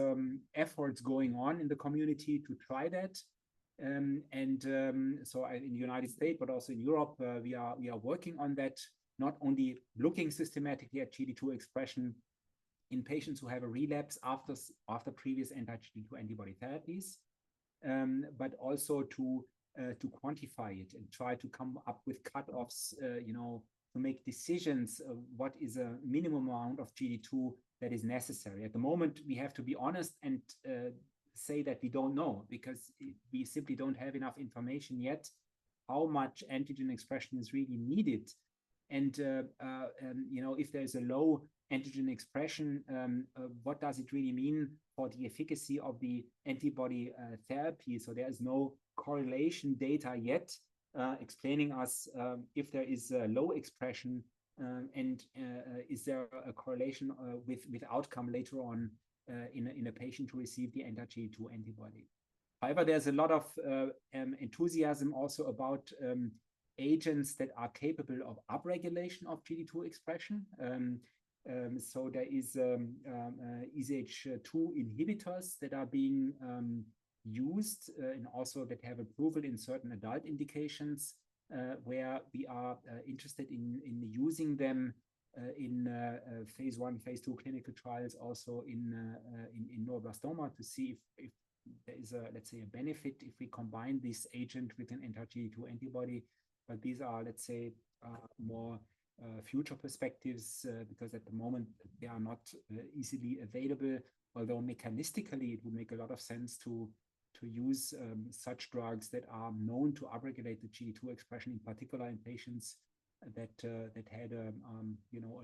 efforts going on in the community to try that. So in the United States, but also in Europe, we are working on that, not only looking systematically at GD2 expression in patients who have a relapse after previous anti-GD2 antibody therapies, but also to quantify it and try to come up with cutoffs, to make decisions of what is a minimum amount of GD2 that is necessary. At the moment, we have to be honest and say that we don't know, because we simply don't have enough information yet how much antigen expression is really needed. And if there's a low antigen expression, what does it really mean for the efficacy of the antibody therapy? So there is no correlation data yet explaining us if there is a low expression and is there a correlation with outcome later on in a patient to receive the anti-GD2 antibody. However, there's a lot of enthusiasm also about agents that are capable of upregulation of GD2 expression. So there is EZH2 inhibitors that are being used and also that have approval in certain adult indications where we are interested in using them in phase 1, phase 2 clinical trials, also in neuroblastoma, to see if there is a, let's say, a benefit if we combine this agent with an anti-GD2 antibody. But these are, let's say, more future perspectives because at the moment they are not easily available, although mechanistically it would make a lot of sense to use such drugs that are known to upregulate the GD2 expression, in particular in patients that had a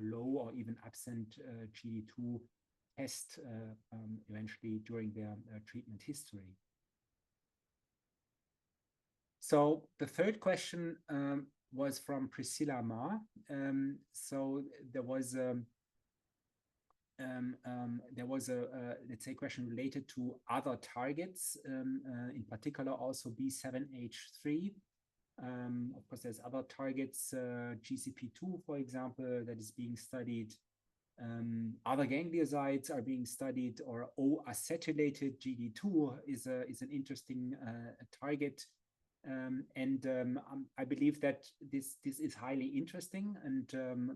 low or even absent GD2 test eventually during their treatment history. So the third question was from Priscilla Ma. So there was a let's say question related to other targets, in particular also B7H3. Of course, there's other targets, GCP2, for example, that is being studied. Other gangliosides are being studied, or O-acetylated GD2 is an interesting target. I believe that this is highly interesting, and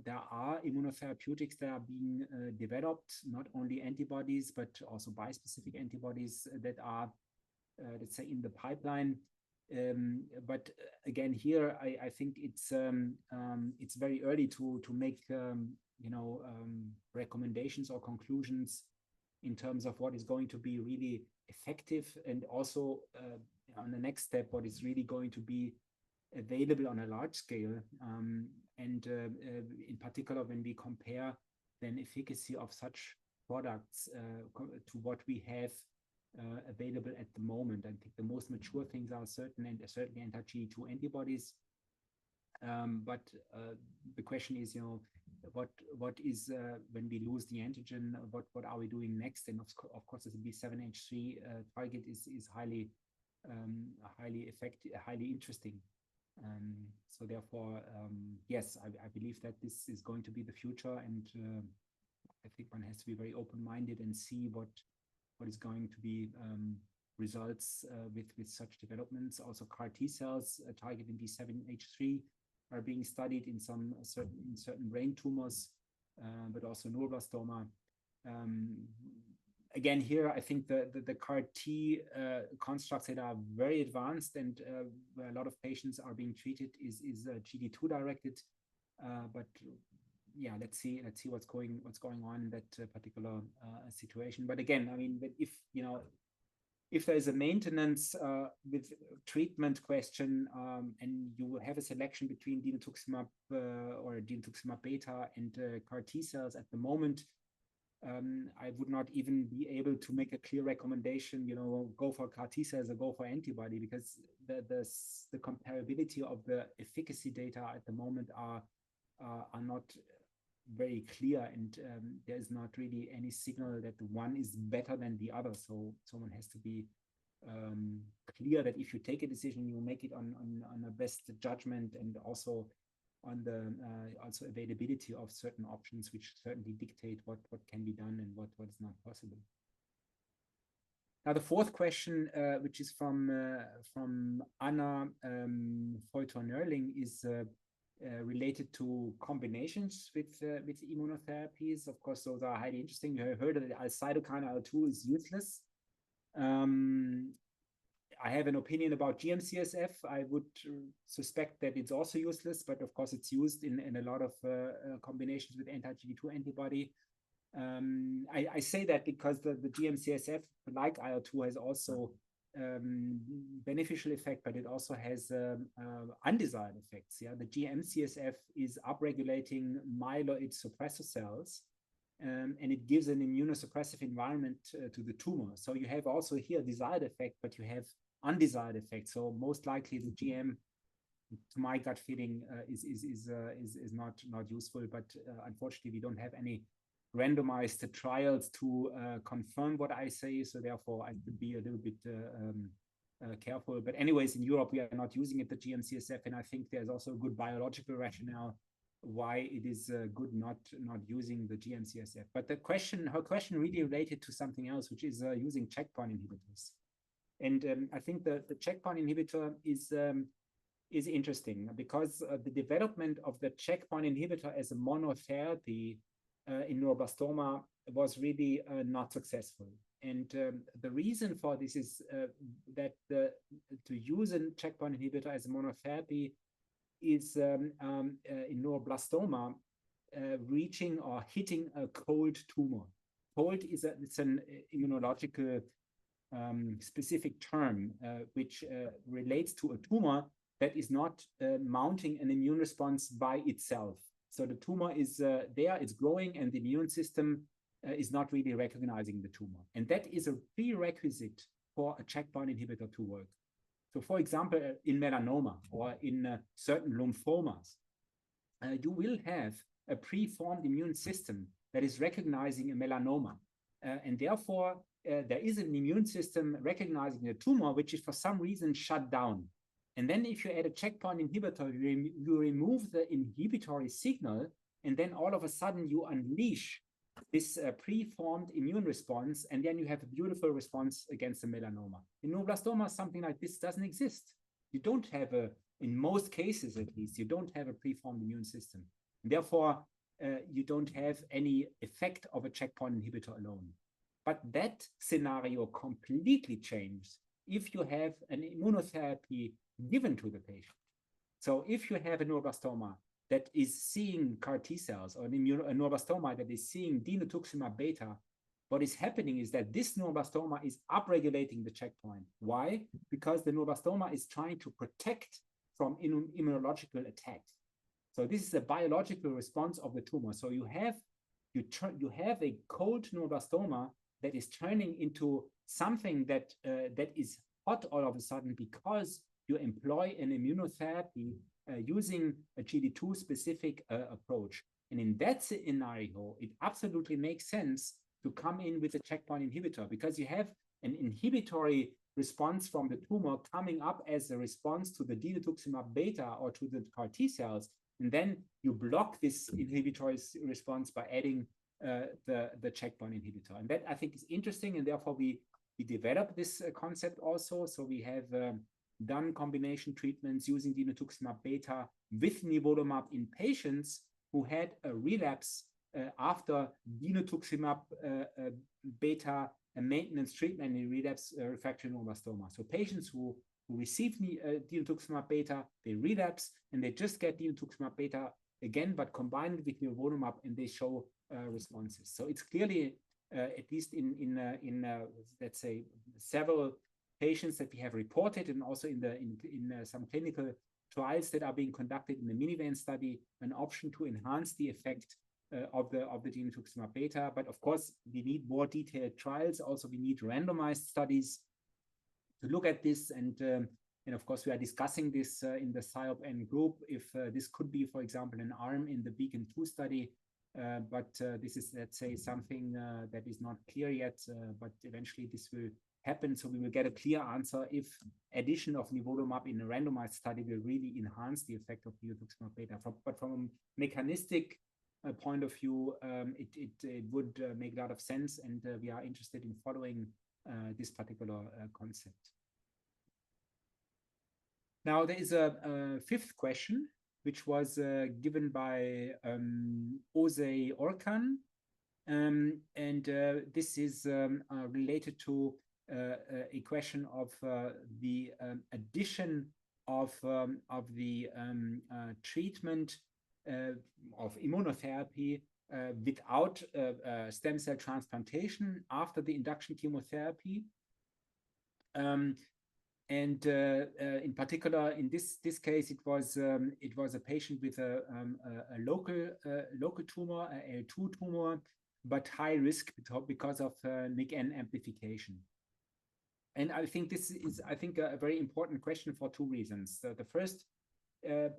there are immunotherapeutics that are being developed, not only antibodies, but also bispecific antibodies that are, let's say, in the pipeline. But again, here, I think it's very early to make recommendations or conclusions in terms of what is going to be really effective, and also on the next step, what is really going to be available on a large scale. In particular, when we compare then efficacy of such products to what we have available at the moment. I think the most mature things are certainly anti-GD2 antibodies. But the question is, what is when we lose the antigen, what are we doing next? And of course, the B7H3 target is highly effective, highly interesting. So therefore, yes, I believe that this is going to be the future, and I think one has to be very open-minded and see what is going to be results with such developments. Also, CAR T cells targeting B7H3 are being studied in certain brain tumors, but also neuroblastoma. Again, here, I think the CAR T constructs that are very advanced and where a lot of patients are being treated is GD2 directed. But yeah, let's see what's going on in that particular situation. But again, I mean, if there is a maintenance with treatment question, and you will have a selection between dinutuximab or dinutuximab beta and CAR T cells at the moment, I would not even be able to make a clear recommendation, go for CAR T cells or go for antibody, because the comparability of the efficacy data at the moment are not very clear, and there is not really any signal that one is better than the other. So someone has to be clear that if you take a decision, you make it on a best judgment, and also on the also availability of certain options, which certainly dictate what can be done and what is not possible. Now, the fourth question, which is from Anna Folter-Nerling, is related to combinations with immunotherapies. Of course, those are highly interesting. You have heard that cytokine IL-2 is useless. I have an opinion about GM-CSF. I would suspect that it's also useless, but of course it's used in a lot of combinations with anti-GD2 antibody. I say that because the GM-CSF, like IL-2, has also beneficial effect, but it also has undesired effects. Yeah, the GM-CSF is upregulating myeloid suppressor cells, and it gives an immunosuppressive environment to the tumor. So you have also here desired effect, but you have undesired effect. So most likely the GM, to my gut feeling, is not useful. But unfortunately, we don't have any randomized trials to confirm what I say. So therefore, I could be a little bit careful. But anyways, in Europe, we are not using it, the GM-CSF, and I think there's also a good biological rationale why it is good not using the GM-CSF. But her question really related to something else, which is using checkpoint inhibitors. And I think the checkpoint inhibitor is interesting because the development of the checkpoint inhibitor as a monotherapy in neuroblastoma was really not successful. And the reason for this is that to use a checkpoint inhibitor as a monotherapy is in neuroblastoma reaching or hitting a cold tumor. Cold is it's an immunological specific term which relates to a tumor that is not mounting an immune response by itself. So the tumor is there, it's growing, and the immune system is not really recognizing the tumor. And that is a prerequisite for a checkpoint inhibitor to work. So for example, in melanoma or in certain lymphomas, you will have a preformed immune system that is recognizing a melanoma. And therefore, there is an immune system recognizing the tumor, which is for some reason shut down. And then if you add a checkpoint inhibitor, you remove the inhibitory signal, and then all of a sudden you unleash this preformed immune response, and then you have a beautiful response against the melanoma. In neuroblastoma, something like this doesn't exist. You don't have in most cases at least, you don't have a preformed immune system. And therefore, you don't have any effect of a checkpoint inhibitor alone. But that scenario completely changes if you have an immunotherapy given to the patient. So if you have a neuroblastoma that is seeing CAR T cells, or a neuroblastoma that is seeing dinutuximab beta, what is happening is that this neuroblastoma is upregulating the checkpoint. Why? Because the neuroblastoma is trying to protect from immunological attack. So this is a biological response of the tumor. So you have a cold neuroblastoma that is turning into something that is hot all of a sudden because you employ an immunotherapy using a GD2 specific approach. And in that scenario, it absolutely makes sense to come in with a checkpoint inhibitor because you have an inhibitory response from the tumor coming up as a response to the dinutuximab beta or to the CAR T cells. And then you block this inhibitory response by adding the checkpoint inhibitor. And that I think is interesting. And therefore we developed this concept also. So we have done combination treatments using dinutuximab beta with nivolumab in patients who had a relapse after dinutuximab beta maintenance treatment in relapse refractory neuroblastoma. So patients who receive dinutuximab beta, they relapse and they just get dinutuximab beta again, but combined with nivolumab, and they show responses. So it's clearly, at least in let's say several patients that we have reported, and also in some clinical trials that are being conducted in the minivan study, an option to enhance the effect of the dinutuximab beta. But of course, we need more detailed trials. Also, we need randomized studies to look at this. And of course, we are discussing this in the SIOPEN group, if this could be, for example, an arm in the Beacon-2 study. But this is, let's say, something that is not clear yet, but eventually this will happen. So we will get a clear answer if addition of nivolumab in a randomized study will really enhance the effect of dinutuximab beta. But from a mechanistic point of view, it would make a lot of sense, and we are interested in following this particular concept. Now, there is a fifth question, which was given by Ose Orkan, and this is related to a question of the addition of the treatment of immunotherapy without stem cell transplantation after the induction chemotherapy. And in particular, in this case, it was a patient with a local tumor, a L2 tumor, but high risk because of MIG-N amplification. And I think this is, a very important question for two reasons. The first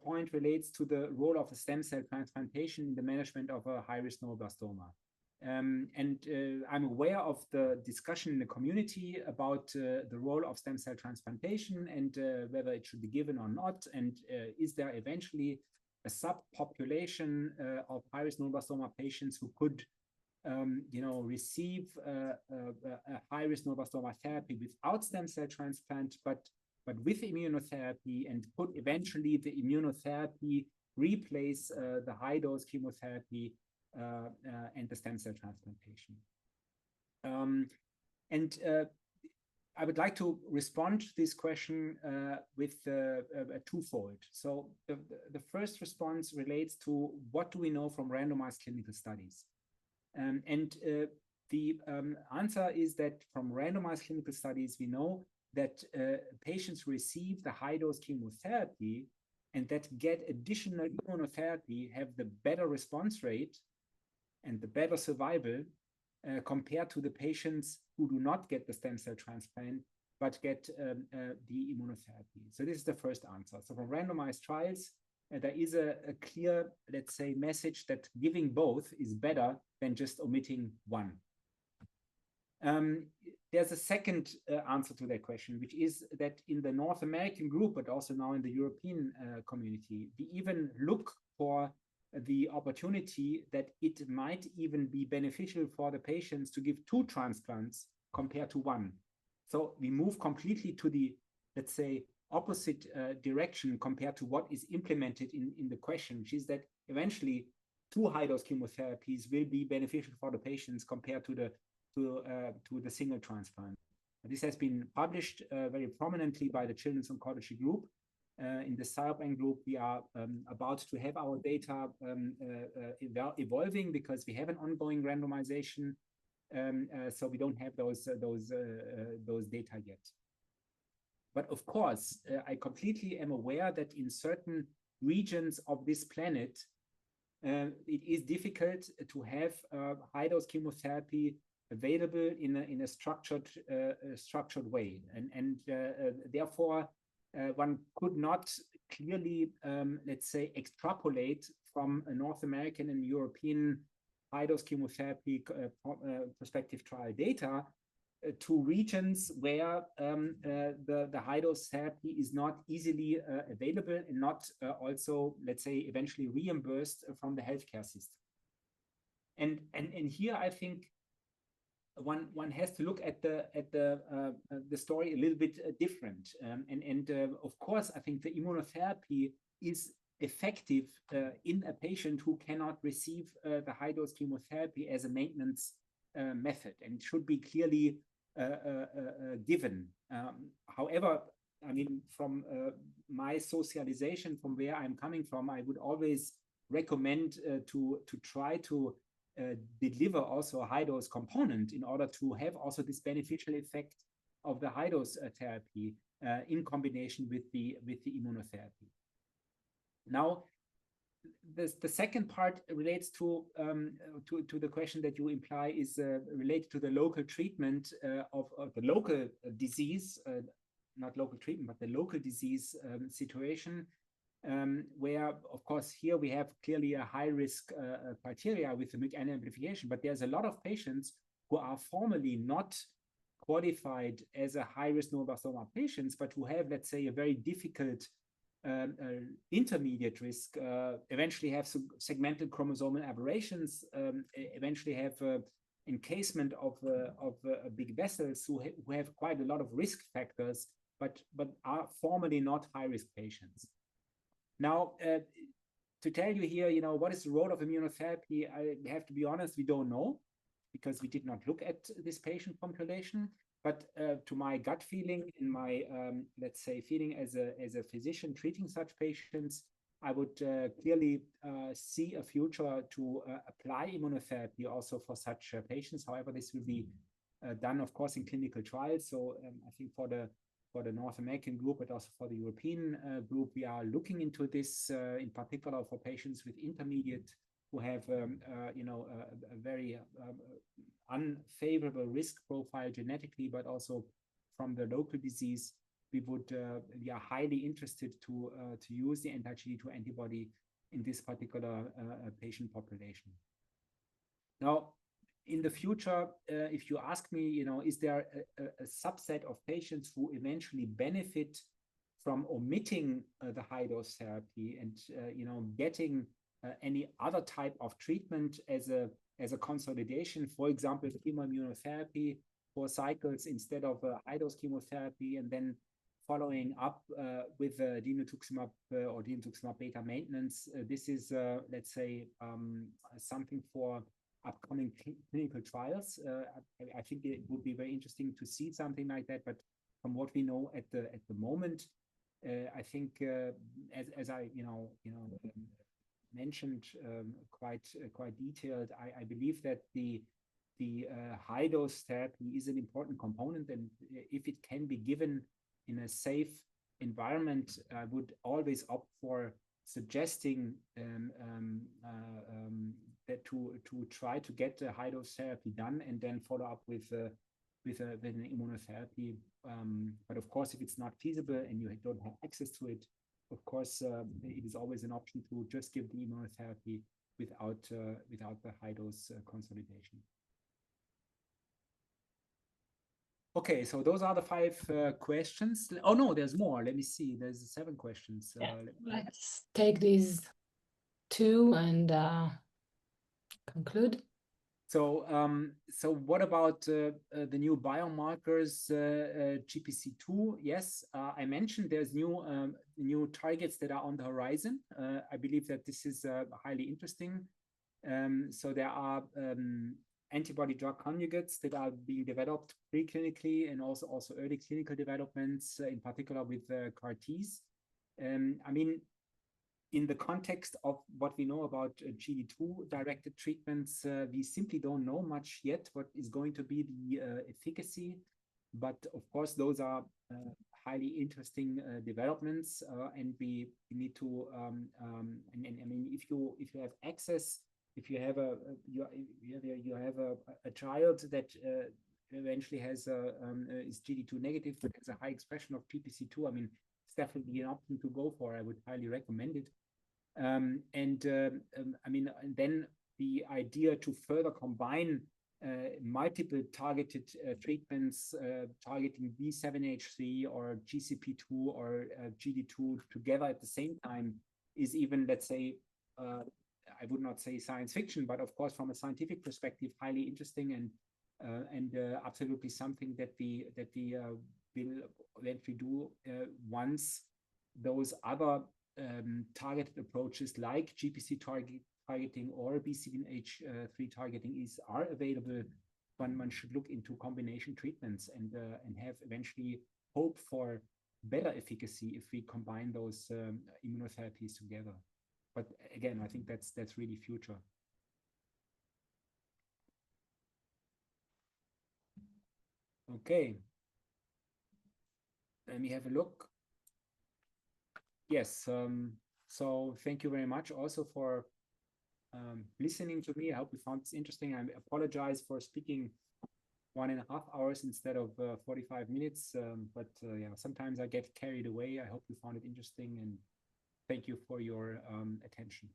point relates to the role of the stem cell transplantation in the management of a high-risk neuroblastoma. I'm aware of the discussion in the community about the role of stem cell transplantation and whether it should be given or not, and is there eventually a subpopulation of high-risk neuroblastoma patients who could receive a high-risk neuroblastoma therapy without stem cell transplant, but with immunotherapy, and could eventually the immunotherapy replace the high-dose chemotherapy and the stem cell transplantation. I would like to respond to this question with a twofold. So the first response relates to what do we know from randomized clinical studies? The answer is that from randomized clinical studies, we know that patients who receive the high-dose chemotherapy and that get additional immunotherapy have the better response rate and the better survival compared to the patients who do not get the stem cell transplant but get the immunotherapy. So this is the first answer. So from randomized trials, there is a clear, let's say, message that giving both is better than just omitting one. There's a second answer to that question, which is that in the North American group, but also now in the European community, we even look for the opportunity that it might even be beneficial for the patients to give 2 transplants compared to 1. So we move completely to the, let's say, opposite direction compared to what is implemented in the question, which is that eventually 2 high-dose chemotherapies will be beneficial for the patients compared to the single transplant. This has been published very prominently by the Children's Oncology Group. In the SIOPEN group, we are about to have our data evolving because we have an ongoing randomization, so we don't have those data yet. But of course, I completely am aware that in certain regions of this planet, it is difficult to have high-dose chemotherapy available in a structured way, and therefore one could not clearly, let's say, extrapolate from a North American and European high-dose chemotherapy prospective trial data to regions where the high-dose therapy is not easily available and not also, let's say, eventually reimbursed from the healthcare system. And here I think one has to look at the story a little bit different. Of course, I think the immunotherapy is effective in a patient who cannot receive the high-dose chemotherapy as a maintenance method, and should be clearly given. However, I mean, from my socialization, from where I'm coming from, I would always recommend to try to deliver also a high-dose component in order to have also this beneficial effect of the high-dose therapy in combination with the immunotherapy. Now, the second part relates to the question that you imply is related to the local treatment of the local disease, not local treatment, but the local disease situation, where, of course, here we have clearly a high-risk criteria with the MIG-N amplification, but there's a lot of patients who are formally not qualified as a high-risk neuroblastoma patients, but who have, let's say, a very difficult intermediate risk, eventually have segmental chromosomal aberrations, eventually have encasement of big vessels, who have quite a lot of risk factors, but are formally not high-risk patients. Now, to tell you here, what is the role of immunotherapy? I have to be honest, we don't know, because we did not look at this patient population. But to my gut feeling, in my, let's say, feeling as a physician treating such patients, I would clearly see a future to apply immunotherapy also for such patients. However, this will be done, of course, in clinical trials. So I think for the North American group, but also for the European group, we are looking into this, in particular for patients with intermediate have a very unfavorable risk profile genetically, but also from the local disease, we are highly interested to use the anti-GD2 antibody in this particular patient population. Now, in the future, if you ask me, is there a subset of patients who eventually benefit from omitting the high dose therapy and getting any other type of treatment as a consolidation, for example, chemoimmunotherapy 4 cycles instead of high dose chemotherapy, and then following up with dinutuximab or dinutuximab beta maintenance. This is, let's say, something for upcoming clinical trials. I think it would be very interesting to see something like that. But from what we know at the moment, I think as I mentioned quite detailed, I believe that the high dose therapy is an important component, and if it can be given in a safe environment, I would always opt for suggesting that to try to get the high dose therapy done and then follow up with an immunotherapy. But of course, if it's not feasible and you don't have access to it, of course, it is always an option to just give the immunotherapy without the high dose consolidation. Okay, so those are the 5 questions. Oh no, there's more. Let me see. There's 7 questions. Let's take these 2 and conclude. So, what about the new biomarkers, GPC2? Yes, I mentioned there's new targets that are on the horizon. I believe that this is highly interesting. So there are antibody drug conjugates that are being developed preclinically and also early clinical developments, in particular with CAR-Ts. I mean, in the context of what we know about GD2 directed treatments, we simply don't know much yet what is going to be the efficacy. But of course, those are highly interesting developments, and we need to. And I mean, if you have access, if you have a child that eventually has is GD2 negative but has a high expression of GPC2, I mean, it's definitely an option to go for. I would highly recommend it. I mean, and then the idea to further combine multiple targeted treatments targeting B7H3 or GCP2 or GD2 together at the same time is even, let's say, I would not say science fiction, but of course, from a scientific perspective, highly interesting and absolutely something that we will eventually do once those other targeted approaches like GPC targeting or B7H3 targeting are available. One should look into combination treatments and have eventually hope for better efficacy if we combine those immunotherapies together. But again, I think that's really future. Okay. Let me have a look. Yes. So thank you very much also for listening to me. I hope you found this interesting. I apologize for speaking 1.5 hours instead of 45 minutes. But yeah, sometimes I get carried away. I hope you found it interesting, and thank you for your attention.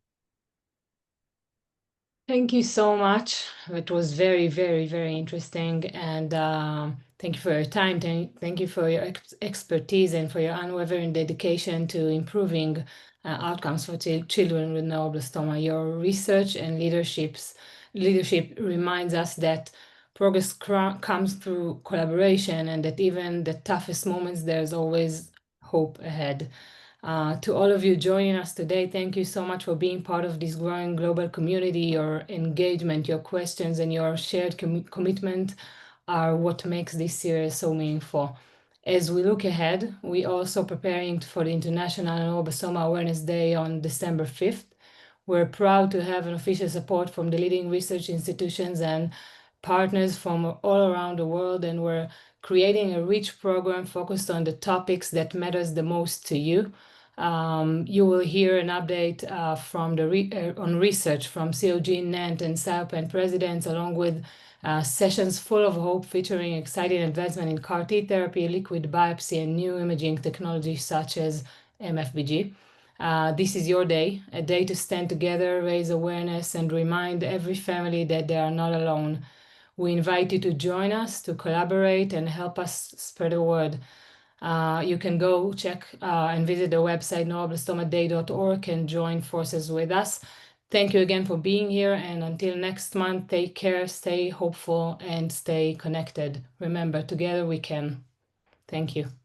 Thank you so much. It was very, very, very interesting. And thank you for your time. Thank you for your expertise and for your unwavering dedication to improving outcomes for children with neuroblastoma. Your research and leadership reminds us that progress comes through collaboration, and that even the toughest moments, there's always hope ahead. To all of you joining us today, thank you so much for being part of this growing global community. Your engagement, your questions, and your shared commitment are what makes this series so meaningful. As we look ahead, we are also preparing for the International Neuroblastoma Awareness Day on December 5th. We're proud to have an official support from the leading research institutions and partners from all around the world, and we're creating a rich program focused on the topics that matters the most to you. You will hear an update from on research from COG, NANT, and SIOPEN presidents, along with sessions full of hope featuring exciting advancement in CAR T therapy, liquid biopsy, and new imaging technology such as MFBG. This is your day, a day to stand together, raise awareness, and remind every family that they are not alone. We invite you to join us, to collaborate, and help us spread the word. You can go check and visit the website neuroblastomaday.org and join forces with us. Thank you again for being here, and until next month, take care, stay hopeful, and stay connected. Remember, together we can. Thank you.